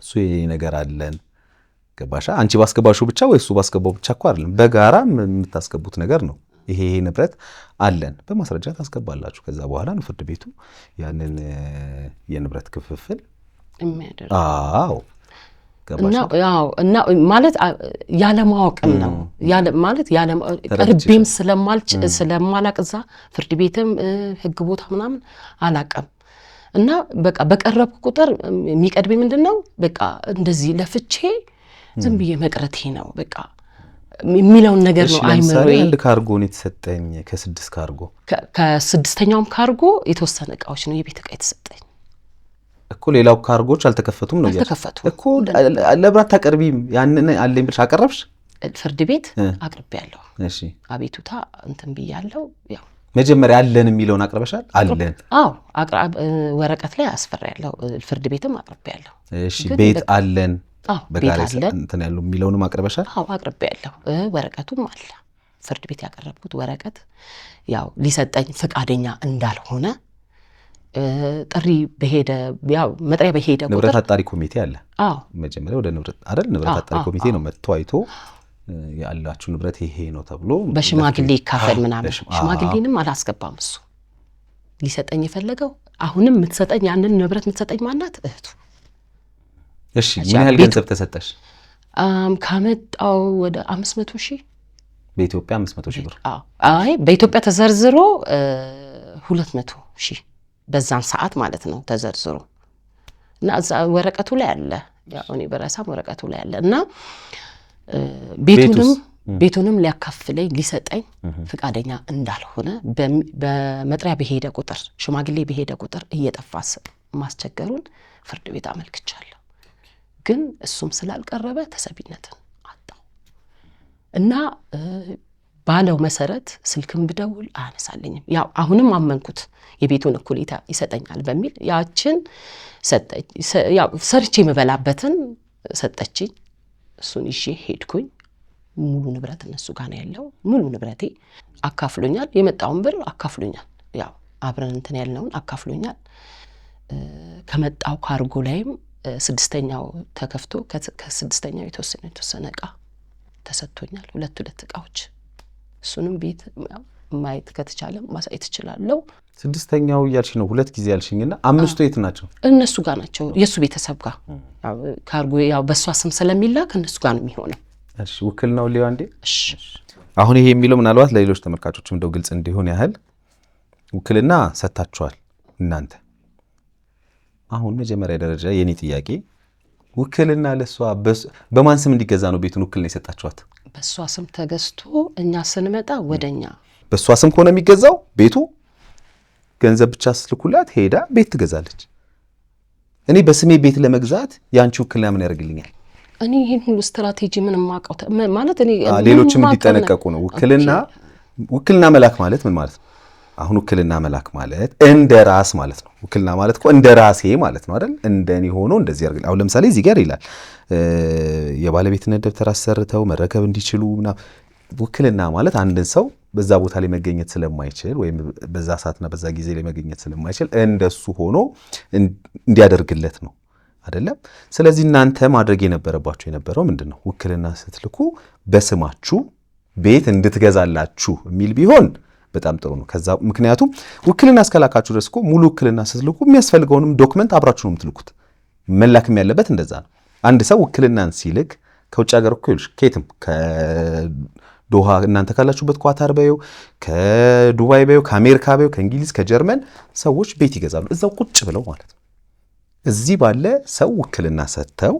እሱ ይሄ ነገር አለን ገባሻ? አንቺ ባስገባሽው ብቻ ወይ እሱ ባስገባው ብቻ እኮ አይደለም፣ በጋራ የምታስገቡት ነገር ነው። ይሄ ንብረት አለን በማስረጃ ታስገባላችሁ። ከዛ በኋላ ነው ፍርድ ቤቱ ያንን የንብረት ክፍፍል የሚያደርግ። አዎ እና ማለት ያለማወቅም ነው ማለት ቀርቤም ስለማላቅ እዛ ፍርድ ቤትም ህግ ቦታ ምናምን አላቀም። እና በቃ በቀረብኩ ቁጥር የሚቀድበኝ ምንድነው በቃ እንደዚህ ለፍቼ ዝም ብዬ መቅረቴ ነው በቃ የሚለውን ነገር ነው አይምሮዬ። አንድ ካርጎ ነው የተሰጠኝ ከ6 ካርጎ ከ6ኛውም ካርጎ የተወሰነ እቃዎች ነው የቤት እቃ የተሰጠኝ እኮ። ሌላው ካርጎች አልተከፈቱም ነው እኮ። ለብራት ታቀርቢም ያንን አለኝ ብለሽ አቀረብሽ? ፍርድ ቤት አቅርቤያለሁ። እሺ አቤቱታ እንትን ብያለሁ። ያው መጀመሪያ አለን የሚለውን አቅርበሻል? አለን አዎ ወረቀት ላይ አስፈራለሁ። ፍርድ ቤትም አቅርቤያለሁ። እሺ ቤት አለን በጋራ እንትን ያለው የሚለውንም አቅርበሻል? አዎ አቅርቤያለሁ። ወረቀቱም አለ። ፍርድ ቤት ያቀረብኩት ወረቀት ያው ሊሰጠኝ ፈቃደኛ እንዳልሆነ ጥሪ በሄደ ያው መጥሪያ በሄደ ቁጥር ንብረት አጣሪ ኮሚቴ አለ። አዎ መጀመሪያ ወደ ንብረት አይደል? ንብረት አጣሪ ኮሚቴ ነው መጥቶ አይቶ ያላችሁ ንብረት ይሄ ነው ተብሎ በሽማግሌ ይካፈል ምናምን። ሽማግሌንም አላስገባም እሱ ሊሰጠኝ የፈለገው። አሁንም የምትሰጠኝ ያንን ንብረት የምትሰጠኝ ማናት? እህቱ። እሺ ምን ያህል ገንዘብ ተሰጠሽ? ካመጣው ወደ 500,000 በኢትዮጵያ 500,000 ብር። አይ በኢትዮጵያ ተዘርዝሮ 200,000 በዛን ሰዓት ማለት ነው ተዘርዝሮ እና እዛ ወረቀቱ ላይ አለ። ያው እኔ በራሳም ወረቀቱ ላይ አለ እና ቤቱንም ሊያካፍለኝ ሊሰጠኝ ፍቃደኛ እንዳልሆነ በመጥሪያ በሄደ ቁጥር ሽማግሌ በሄደ ቁጥር እየጠፋ ማስቸገሩን ፍርድ ቤት አመልክቻለሁ። ግን እሱም ስላልቀረበ ተሰቢነትን አጣው እና ባለው መሰረት ስልክም ብደውል አነሳልኝም። ያው አሁንም አመንኩት የቤቱን እኩሌታ ይሰጠኛል በሚል ያችን ሰጠኝ። ያው ሰርቼ መበላበትን ሰጠችኝ። እሱን ይዤ ሄድኩኝ። ሙሉ ንብረት እነሱ ጋር ነው ያለው። ሙሉ ንብረቴ አካፍሎኛል። የመጣውን ብር አካፍሎኛል። ያው አብረን እንትን ያልነውን አካፍሎኛል። ከመጣው ካርጎ ላይም 6ኛው ተከፍቶ ከ6ኛው የተወሰነ እቃ ተሰጥቶኛል። 2 እቃዎች። እሱንም ቤት ማየት ከተቻለ ማሳየት እችላለሁ። 6ኛው እያልሽ ነው 2 ጊዜ ያልሽኝና 5ቱ የት ናቸው? እነሱ ጋር ናቸው፣ የሱ ቤተሰብ ጋር። ያው ካርጎ ያው በሷ ስም ስለሚላክ እነሱ ጋር ነው የሚሆነው። እሺ ውክልናው ሊዋ እንዴ? እሺ አሁን ይሄ የሚለው ምናልባት ለሌሎች ተመልካቾችም እንደው ግልጽ እንዲሆን ያህል ውክልና ሰጣችኋል እናንተ። አሁን መጀመሪያ ደረጃ የኔ ጥያቄ ውክልና ለሷ በማን ስም እንዲገዛ ነው ቤቱን ውክልና የሰጣችኋት? በሷ ስም ተገዝቶ እኛ ስንመጣ ወደኛ በሷ ስም ከሆነ የሚገዛው ቤቱ ገንዘብ ብቻ ስልኩላት ሄዳ ቤት ትገዛለች። እኔ በስሜ ቤት ለመግዛት ያንቺ ውክልና ምን ያደርግልኛል? እኔ ይሄን ሁሉ ስትራቴጂ ምንም ማቀው ማለት እኔ ሌሎችም እንዲጠነቀቁ ነው። ውክልና መላክ ማለት ምን ማለት ነው? አሁን ውክልና መላክ ማለት እንደ ራስ ማለት ነው። ውክልና ማለት እኮ እንደ ራሴ ማለት ነው አይደል? እንደኔ ሆኖ እንደዚህ ያርግል። አሁን ለምሳሌ እዚህ ጋር ይላል የባለቤትነት ደብተር አሰርተው መረከብ እንዲችሉ ምናምን። ውክልና ማለት አንድን ሰው በዛ ቦታ ላይ መገኘት ስለማይችል ወይም በዛ ሰዓትና በዛ ጊዜ ላይ መገኘት ስለማይችል እንደሱ ሆኖ እንዲያደርግለት ነው አይደለም? ስለዚህ እናንተ ማድረግ የነበረባችሁ የነበረው ምንድነው? ውክልና ስትልኩ በስማችሁ ቤት እንድትገዛላችሁ የሚል ቢሆን በጣም ጥሩ ነው። ከዛ ምክንያቱም ውክልና እስከላካችሁ ድረስ እኮ ሙሉ ውክልና ስትልኩ የሚያስፈልገውንም ዶክመንት አብራችሁ ነው የምትልኩት። መላክም ያለበት እንደዛ ነው። አንድ ሰው ውክልናን ሲልክ ከውጭ ሀገር እኮ ይልሽ ከየትም ከዶሃ እናንተ ካላችሁበት ኳታር በዩ፣ ከዱባይ በዩ፣ ከአሜሪካ በዩ፣ ከእንግሊዝ፣ ከጀርመን ሰዎች ቤት ይገዛሉ እዛው ቁጭ ብለው ማለት ነው። እዚህ ባለ ሰው ውክልና ሰጥተው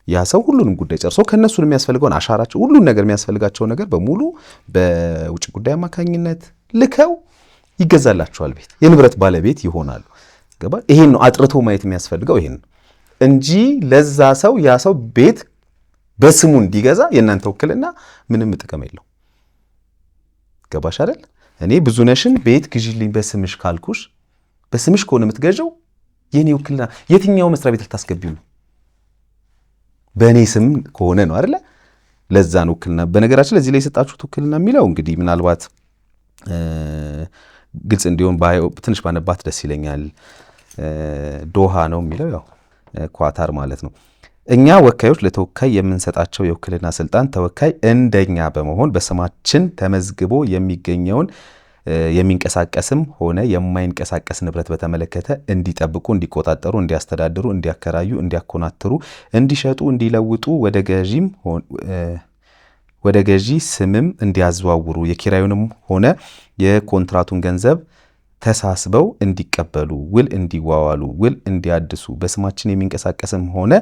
ያ ሰው ሁሉንም ጉዳይ ጨርሶ ከነሱ የሚያስፈልገውን አሻራቸው ሁሉን ነገር የሚያስፈልጋቸው ነገር በሙሉ በውጭ ጉዳይ አማካኝነት ልከው ይገዛላቸዋል። ቤት የንብረት ባለቤት ይሆናሉ። ገባ? ይሄን ነው አጥርቶ ማየት የሚያስፈልገው ይሄን ነው እንጂ ለዛ ሰው ያ ሰው ቤት በስሙ እንዲገዛ የእናንተ ውክልና ምንም ጥቅም የለው። ገባሽ አይደል? እኔ ብዙነሽን ቤት ግዢልኝ በስምሽ ካልኩሽ በስምሽ ከሆነ የምትገዢው የኔ ውክልና የትኛው መስሪያ ቤት ልታስገቢው ነው? በእኔ ስም ከሆነ ነው አይደለ? ለዛ ነው ውክልና። በነገራችን ለዚህ ላይ የሰጣችሁት ውክልና የሚለው እንግዲህ ምናልባት ግልጽ እንዲሆን ትንሽ ባነባት ደስ ይለኛል። ዶሃ ነው የሚለው ያው ኳታር ማለት ነው። እኛ ወካዮች ለተወካይ የምንሰጣቸው የውክልና ስልጣን ተወካይ እንደኛ በመሆን በስማችን ተመዝግቦ የሚገኘውን የሚንቀሳቀስም ሆነ የማይንቀሳቀስ ንብረት በተመለከተ እንዲጠብቁ፣ እንዲቆጣጠሩ፣ እንዲያስተዳድሩ፣ እንዲያከራዩ፣ እንዲያኮናትሩ፣ እንዲሸጡ፣ እንዲለውጡ ወደ ገዢ ስምም እንዲያዘዋውሩ የኪራዩንም ሆነ የኮንትራቱን ገንዘብ ተሳስበው እንዲቀበሉ፣ ውል እንዲዋዋሉ፣ ውል እንዲያድሱ፣ በስማችን የሚንቀሳቀስም ሆነ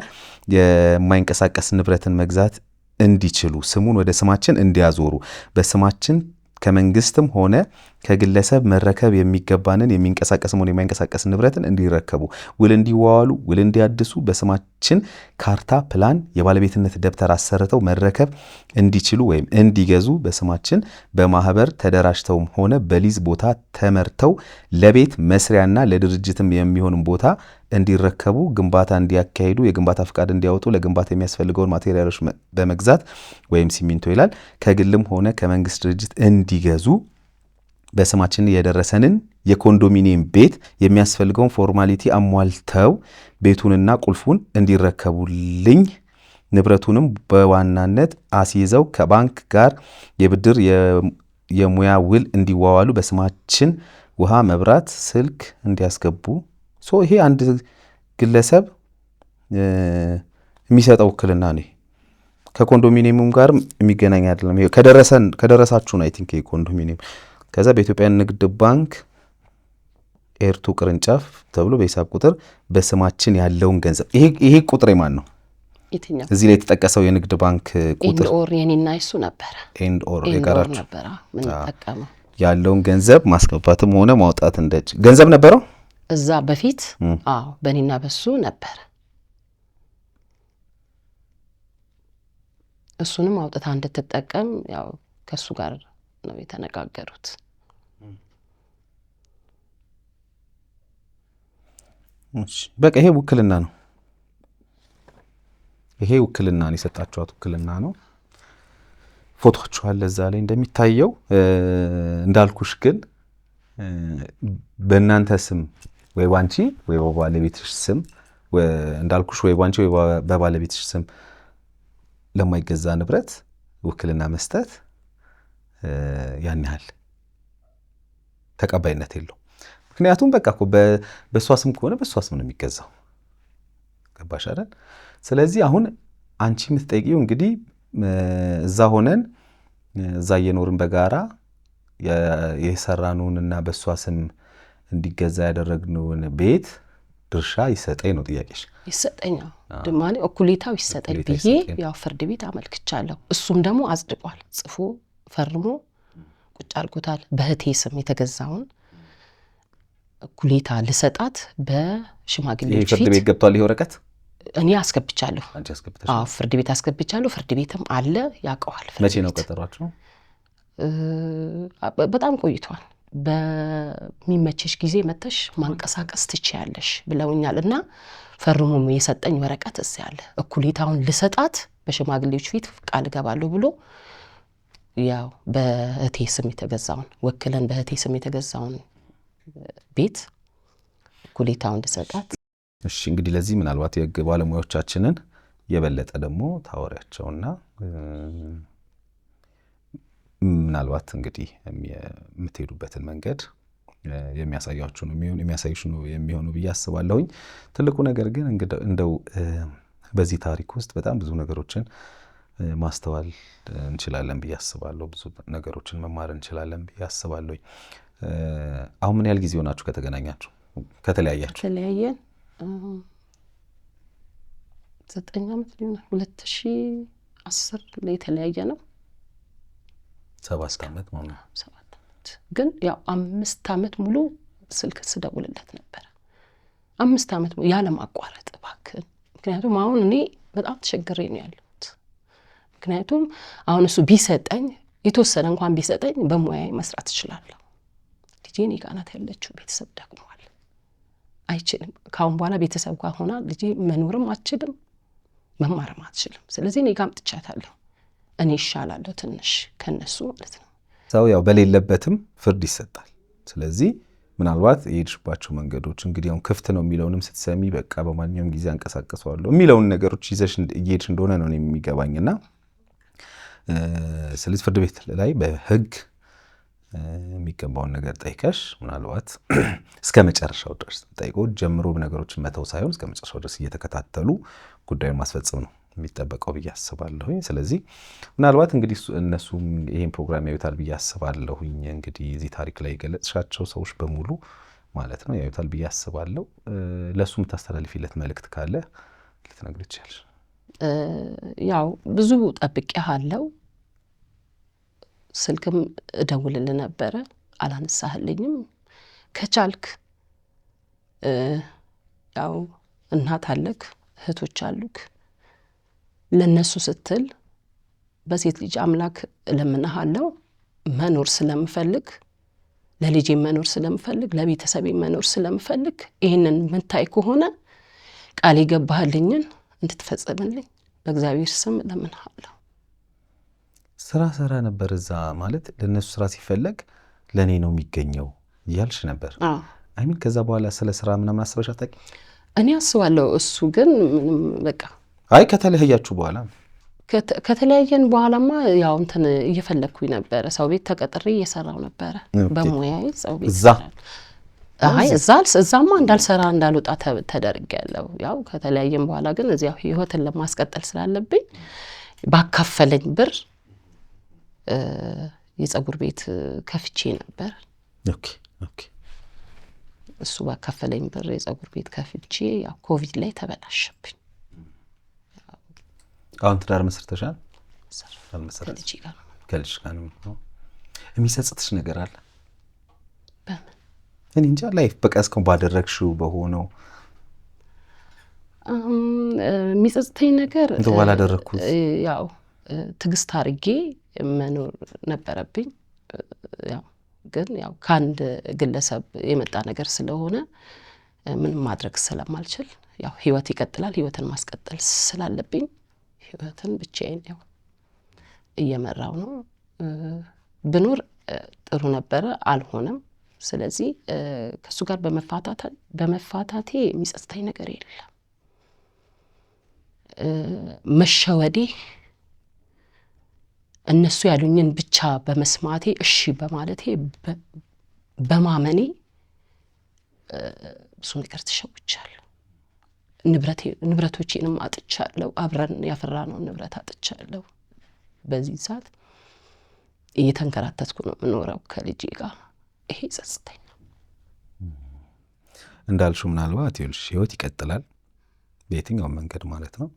የማይንቀሳቀስ ንብረትን መግዛት እንዲችሉ፣ ስሙን ወደ ስማችን እንዲያዞሩ፣ በስማችን ከመንግስትም ሆነ ከግለሰብ መረከብ የሚገባንን የሚንቀሳቀስም ሆነ የማይንቀሳቀስ ንብረትን እንዲረከቡ፣ ውል እንዲዋዋሉ፣ ውል እንዲያድሱ፣ በስማችን ካርታ፣ ፕላን፣ የባለቤትነት ደብተር አሰርተው መረከብ እንዲችሉ ወይም እንዲገዙ፣ በስማችን በማህበር ተደራጅተውም ሆነ በሊዝ ቦታ ተመርተው ለቤት መስሪያና ለድርጅትም የሚሆን ቦታ እንዲረከቡ፣ ግንባታ እንዲያካሂዱ፣ የግንባታ ፍቃድ እንዲያወጡ፣ ለግንባታ የሚያስፈልገውን ማቴሪያሎች በመግዛት ወይም ሲሚንቶ ይላል ከግልም ሆነ ከመንግስት ድርጅት እንዲገዙ፣ በስማችን የደረሰንን የኮንዶሚኒየም ቤት የሚያስፈልገውን ፎርማሊቲ አሟልተው ቤቱንና ቁልፉን እንዲረከቡልኝ፣ ንብረቱንም በዋናነት አስይዘው ከባንክ ጋር የብድር የሙያ ውል እንዲዋዋሉ፣ በስማችን ውሃ፣ መብራት፣ ስልክ እንዲያስገቡ። ይሄ አንድ ግለሰብ የሚሰጠው ውክልና ነው። ከኮንዶሚኒየሙም ጋር የሚገናኝ አይደለም። ከደረሳችሁ ነው አይ ቲንክ ኮንዶሚኒየም። ከዛ በኢትዮጵያ ንግድ ባንክ ኤርቱ ቅርንጫፍ ተብሎ በሂሳብ ቁጥር በስማችን ያለውን ገንዘብ ይሄ ቁጥር የማን ነው? የትኛው? እዚህ ላይ የተጠቀሰው የንግድ ባንክ ቁጥር ኤንድ ኦር የኔና እሱ ነበረ። ኤንድ ኦር የጋራችሁ ነበረ። ምን ተጠቀመው? ያለውን ገንዘብ ማስገባትም ሆነ ማውጣት ገንዘብ ነበረው እዛ በፊት። አዎ በኔና በሱ ነበረ። እሱንም አውጥታ እንድትጠቀም ያው ከሱ ጋር ነው የተነጋገሩት። በቃ ይሄ ውክልና ነው። ይሄ ውክልናን የሰጣችኋት ውክልና ነው። ፎቶችሁ አለ እዛ ላይ እንደሚታየው። እንዳልኩሽ ግን በእናንተ ስም ወይ ባንቺ ወይ በባለቤትሽ ስም እንዳልኩሽ ወይ ባንቺ ወይ በባለቤትሽ ስም ለማይገዛ ንብረት ውክልና መስጠት ያን ያህል ተቀባይነት የለው። ምክንያቱም በቃ እኮ በእሷ ስም ከሆነ በእሷ ስም ነው የሚገዛው። ገባሽ አይደል? ስለዚህ አሁን አንቺ የምትጠይቂው እንግዲህ እዛ ሆነን እዛ እየኖርን በጋራ የሰራነውንና በእሷ ስም እንዲገዛ ያደረግነውን ቤት ድርሻ ይሰጠኝ ነው ጥያቄሽ? ይሰጠኝ ድማኔ እኩሌታው ይሰጠኝ ብዬ ያው ፍርድ ቤት አመልክቻለሁ። እሱም ደግሞ አጽድቋል። ጽፎ ፈርሞ ቁጭ አድርጎታል። በእህቴ ስም የተገዛውን እኩሌታ ልሰጣት በሽማግሌዎች ፊት ፍርድ ቤት ገብቷል። ይሄ ወረቀት እኔ አስገብቻለሁ። አንቺ አስገብተሻል? ፍርድ ቤት አስገብቻለሁ። ፍርድ ቤትም አለ ያውቀዋል። መቼ ነው ቀጠሯችሁ? በጣም ቆይቷል። በሚመቸሽ ጊዜ መተሽ ማንቀሳቀስ ትችያለሽ ብለውኛል እና ፈርሞም የሰጠኝ ወረቀት እዚያ አለ። እኩሌታውን ልሰጣት በሽማግሌዎች ፊት ቃል እገባለሁ ብሎ ያው በእህቴ ስም የተገዛውን ወክለን በእህቴ ስም የተገዛውን ቤት እኩሌታውን ልሰጣት። እሺ እንግዲህ ለዚህ ምናልባት የህግ ባለሙያዎቻችንን የበለጠ ደግሞ ታወሪያቸውና ምናልባት እንግዲህ የምትሄዱበትን መንገድ የሚያሳያችሁ ነው የሚያሳዩሽ ነው የሚሆነው ብዬ አስባለሁኝ። ትልቁ ነገር ግን እንደው በዚህ ታሪክ ውስጥ በጣም ብዙ ነገሮችን ማስተዋል እንችላለን ብዬ አስባለሁ። ብዙ ነገሮችን መማር እንችላለን ብዬ አስባለሁኝ። አሁን ምን ያህል ጊዜ ሆናችሁ ከተገናኛችሁ ከተለያያችሁ? ከተለያየን 9 ዓመት ሊሆናል። 2010 ላይ የተለያየ ነው። 7 ዓመት ማለት ነው። 7 ዓመት ግን ያው 5 ዓመት ሙሉ ስልክ ስደውልለት ነበር። 5 ዓመት ሙሉ ያለ ማቋረጥ እባክህ። ምክንያቱም አሁን እኔ በጣም ተቸግሬ ነው ያለሁት። ምክንያቱም አሁን እሱ ቢሰጠኝ የተወሰነ እንኳን ቢሰጠኝ በሙያዬ መስራት እችላለሁ። ልጄ እኔ ጋር ናት ያለችው። ቤተሰብ ደክሟል፣ አይችልም። ካሁን በኋላ ቤተሰብ ጋር ሆና ልጄ መኖርም አትችልም፣ መማርም አትችልም። ስለዚህ እኔ ጋር አምጥቻታለሁ። እኔ ይሻላለሁ ትንሽ ከነሱ ማለት ነው። ሰው ያው በሌለበትም ፍርድ ይሰጣል። ስለዚህ ምናልባት የሄድሽባቸው መንገዶች እንግዲህ አሁን ክፍት ነው የሚለውንም ስትሰሚ በቃ በማንኛውም ጊዜ አንቀሳቀሰዋለሁ የሚለውን ነገሮች ይዘሽ እየሄድሽ እንደሆነ ነው የሚገባኝና ስለዚህ ፍርድ ቤት ላይ በህግ የሚገባውን ነገር ጠይቀሽ ምናልባት እስከ መጨረሻው ድረስ ጠይቆ ጀምሮ ነገሮችን መተው ሳይሆን እስከ መጨረሻው ድረስ እየተከታተሉ ጉዳዩን ማስፈጸም ነው የሚጠበቀው ብዬ አስባለሁኝ። ስለዚህ ምናልባት እንግዲህ እነሱም ይሄን ፕሮግራም ያዩታል ብዬ አስባለሁኝ። እንግዲህ እዚህ ታሪክ ላይ የገለጽሻቸው ሰዎች በሙሉ ማለት ነው ያዩታል ብዬ አስባለሁ። ለሱ የምታስተላልፊለት መልእክት ካለ ልትነግሪ ትችያለሽ። ያው ብዙ ጠብቄሃለሁ፣ ስልክም እደውልልህ ነበረ አላነሳህልኝም። ከቻልክ ያው እናት አለክ፣ እህቶች አሉክ፣ ለነሱ ስትል በሴት ልጅ አምላክ እለምንሃለሁ። መኖር ስለምፈልግ ለልጄ መኖር ስለምፈልግ ለቤተሰቤ መኖር ስለምፈልግ ይህንን ምንታይ ከሆነ ቃል የገባህልኝን እንድትፈጽምልኝ በእግዚአብሔር ስም እለምንሃለሁ። ስራ ነበር እዛ ማለት ለነሱ ስራ ሲፈለግ ለኔ ነው የሚገኘው እያልሽ ነበር። አይሚን ከዛ በኋላ ስለ ስራ ምናምን አስበሽ አታውቂ? እኔ አስባለሁ። እሱ ግን ምንም በቃ አይ ከተለያያችሁ በኋላ ከተለያየን በኋላማ ያው እንትን እየፈለግኩኝ ነበረ። ሰው ቤት ተቀጥሬ እየሰራው ነበረ በሙያዬ ሰው ቤት እዛ እዛማ እንዳልሰራ እንዳልወጣ ተደርጌያለሁ። ያው ከተለያየን በኋላ ግን እዚያው ህይወትን ለማስቀጠል ስላለብኝ ባካፈለኝ ብር የጸጉር ቤት ከፍቼ ነበር። እሱ ባካፈለኝ ብር የጸጉር ቤት ከፍቼ ያው ኮቪድ ላይ ተበላሸብኝ። አሁን ትዳር መስርተሻል? ከልጅ ጋር ነው። የሚጸጽትሽ ነገር አለ? በምን? እኔ እንጃ ላይፍ በቃ እስካሁን ባደረግሽው በሆነው የሚጸጽተኝ ነገር ባላደረግኩት ያው ትዕግስት አድርጌ መኖር ነበረብኝ። ያው ግን ያው ከአንድ ግለሰብ የመጣ ነገር ስለሆነ ምንም ማድረግ ስለማልችል ያው ህይወት ይቀጥላል። ህይወትን ማስቀጠል ስላለብኝ ህይወትን ብቻዬን ያው እየመራው ነው። ብኖር ጥሩ ነበረ፣ አልሆነም። ስለዚህ ከሱ ጋር በመፋታቴ የሚጸጽተኝ ነገር የለም። መሸወዴ፣ እነሱ ያሉኝን ብቻ በመስማቴ እሺ በማለቴ በማመኔ ብዙ ነገር ተሸውቻለሁ። ንብረቶቼንም አጥቻለሁ። አብረን ያፈራነውን ንብረት አጥቻለሁ። በዚህ ሰዓት እየተንከራተትኩ ነው የምኖረው ከልጄ ጋር። ይሄ ጸጽተኝ ነው። እንዳልሽው ምናልባት ይኸውልሽ ህይወት ይቀጥላል በየትኛውም መንገድ ማለት ነው።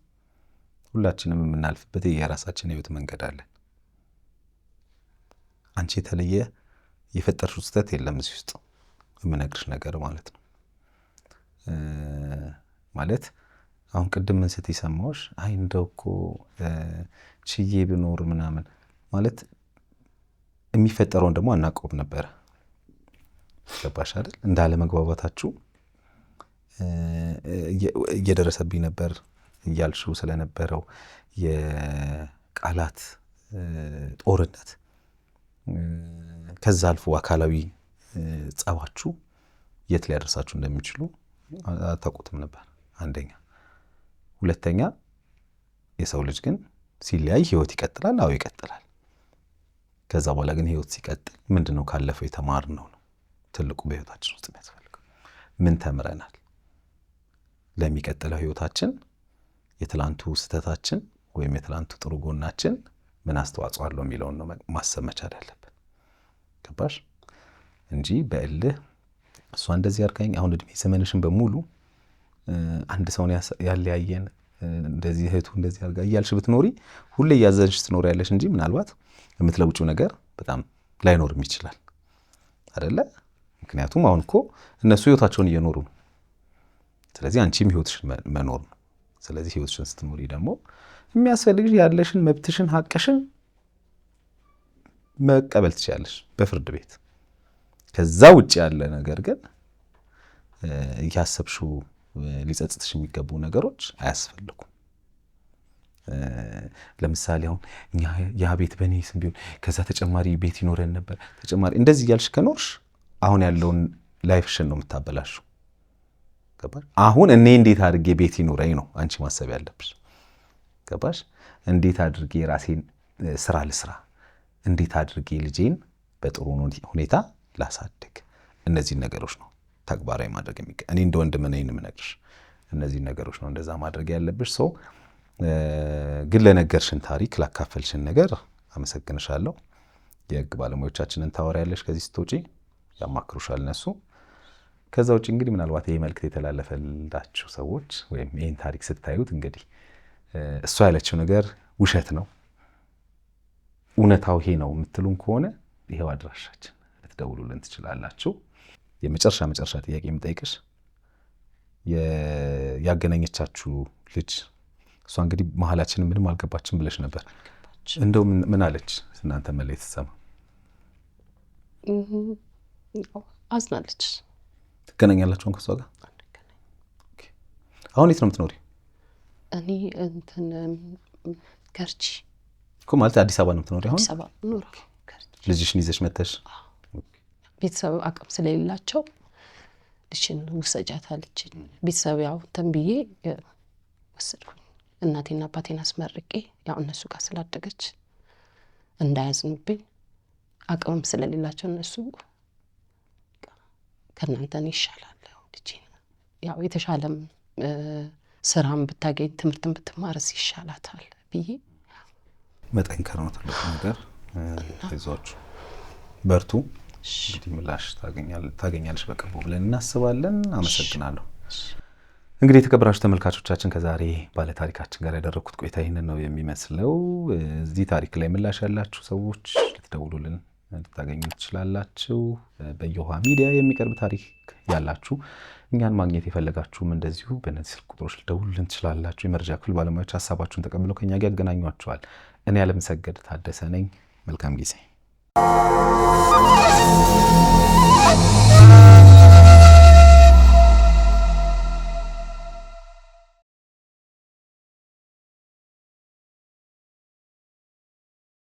ሁላችንም የምናልፍበት የራሳችን ህይወት መንገድ አለን። አንቺ የተለየ የፈጠርሽው ስህተት የለም እዚህ ውስጥ የምነግርሽ ነገር ማለት ነው። ማለት አሁን ቅድም ምን ስትይ ሰማሁሽ? አይ እንደው እኮ ችዬ ብኖር ምናምን ማለት የሚፈጠረውን ደግሞ አናውቀውም ነበረ። ገባሽ አይደል? እንዳለ መግባባታችሁ እየደረሰብኝ ነበር እያልሽው ስለነበረው የቃላት ጦርነት ከዛ አልፎ አካላዊ ጸባችሁ የት ሊያደርሳችሁ እንደሚችሉ አታውቁትም ነበር። አንደኛ። ሁለተኛ የሰው ልጅ ግን ሲለያይ ህይወት ይቀጥላል። አዎ ይቀጥላል። ከዛ በኋላ ግን ህይወት ሲቀጥል ምንድነው ካለፈው የተማርነው ነው ትልቁ በህይወታችን ውስጥ የሚያስፈልገው። ምን ተምረናል? ለሚቀጥለው ህይወታችን የትላንቱ ስህተታችን ወይም የትላንቱ ጥሩ ጎናችን ምን አስተዋጽኦ አለው የሚለውን ነው ማሰብ መቻል ያለብን። ገባሽ? እንጂ በእልህ እሷ እንደዚህ አድርጋኝ አሁን እድሜ ዘመንሽን በሙሉ አንድ ሰውን ያለያየን እንደዚህ እህቱ እንደዚህ አድርጋ እያልሽ ብትኖሪ ሁሌ እያዘንሽ ትኖሪያለሽ እንጂ ምናልባት የምትለውጪው ነገር በጣም ላይኖርም ይችላል አይደለ? ምክንያቱም አሁን እኮ እነሱ ህይወታቸውን እየኖሩ ነው። ስለዚህ አንቺም ህይወትሽን መኖር ነው። ስለዚህ ህይወትሽን ስትኖሪ ደግሞ የሚያስፈልግሽ ያለሽን መብትሽን ሀቅሽን መቀበል ትችላለሽ በፍርድ ቤት። ከዛ ውጭ ያለ ነገር ግን እያሰብሽው ሊጸጽትሽ የሚገቡ ነገሮች አያስፈልጉም። ለምሳሌ አሁን ያ ቤት በእኔ ስም ቢሆን ከዛ ተጨማሪ ቤት ይኖረን ነበር ተጨማሪ እንደዚህ እያልሽ ከኖርሽ አሁን ያለውን ላይፍሽን ነው የምታበላሽው። ገባሽ? አሁን እኔ እንዴት አድርጌ ቤት ይኖረኝ ነው አንቺ ማሰብ ያለብሽ። ገባሽ? እንዴት አድርጌ ራሴን ስራ ልስራ፣ እንዴት አድርጌ ልጄን በጥሩ ሁኔታ ላሳድግ። እነዚህ ነገሮች ነው ተግባራዊ ማድረግ እኔ እንደ ወንድም ነኝ የምነግርሽ። እነዚህ ነገሮች ነው እንደዛ ማድረግ ያለብሽ። ሰው ግን ለነገርሽን ታሪክ ላካፈልሽን ነገር አመሰግንሻለሁ። የህግ ባለሙያዎቻችንን ታወሪያለሽ ከዚህ ስትወጪ ያማክሩሻል እነሱ። ከዛ ውጭ እንግዲህ ምናልባት ይሄ መልእክት የተላለፈላችሁ ሰዎች ወይም ይሄን ታሪክ ስታዩት እንግዲህ እሷ ያለችው ነገር ውሸት ነው እውነታው ይሄ ነው የምትሉን ከሆነ ይሄው አድራሻችን ልትደውሉልን ትችላላችሁ። የመጨረሻ ጥያቄ የምጠይቅሽ ያገናኘቻችሁ ልጅ እሷ እንግዲህ መሀላችን ምንም አልገባችም ብለሽ ነበር። እንደው ምን አለች እናንተ መለየት ስትሰማ? አዝናለች። ትገናኛላችሁ ከሷ ጋር? አሁን የት ነው የምትኖሪ? እኔ እንትን ገርጂ እኮ ማለት አዲስ አበባ ነው የምትኖሪ አሁን? አዲስ አበባ ኖር። ልጅሽን ይዘሽ መተሽ? ቤተሰብ አቅም ስለሌላቸው ልጅን ውሰጃት አለችኝ። ቤተሰብ ያው ተንብዬ ወሰድኩኝ። እናቴና አባቴን አስመርቄ ያው እነሱ ጋር ስላደገች እንዳያዝኑብኝ አቅምም ስለሌላቸው እነሱ ከእናንተን ይሻላል ልጄን ያው የተሻለም ስራም ብታገኝ ትምህርትን ብትማርስ ይሻላታል ብዬ መጠንከር ነው ትልቁ ነገር። አይዟችሁ በርቱ። እንግዲህ ምላሽ ታገኛለሽ በቅርቡ ብለን እናስባለን። አመሰግናለሁ። እንግዲህ የተከበራችሁ ተመልካቾቻችን ከዛሬ ባለታሪካችን ጋር ያደረኩት ቆይታ ይህንን ነው የሚመስለው። እዚህ ታሪክ ላይ ምላሽ ያላችሁ ሰዎች ልትደውሉልን ልታገኙ ትችላላችሁ። በዮሃ ሚዲያ የሚቀርብ ታሪክ ያላችሁ እኛን ማግኘት የፈለጋችሁም እንደዚሁ በእነዚህ ስልክ ቁጥሮች ልትደውሉልን ትችላላችሁ። የመረጃ ክፍል ባለሙያዎች ሀሳባችሁን ተቀብለው ከኛ ጋር ያገናኟችኋል። እኔ አለምሰገድ ታደሰ ነኝ። መልካም ጊዜ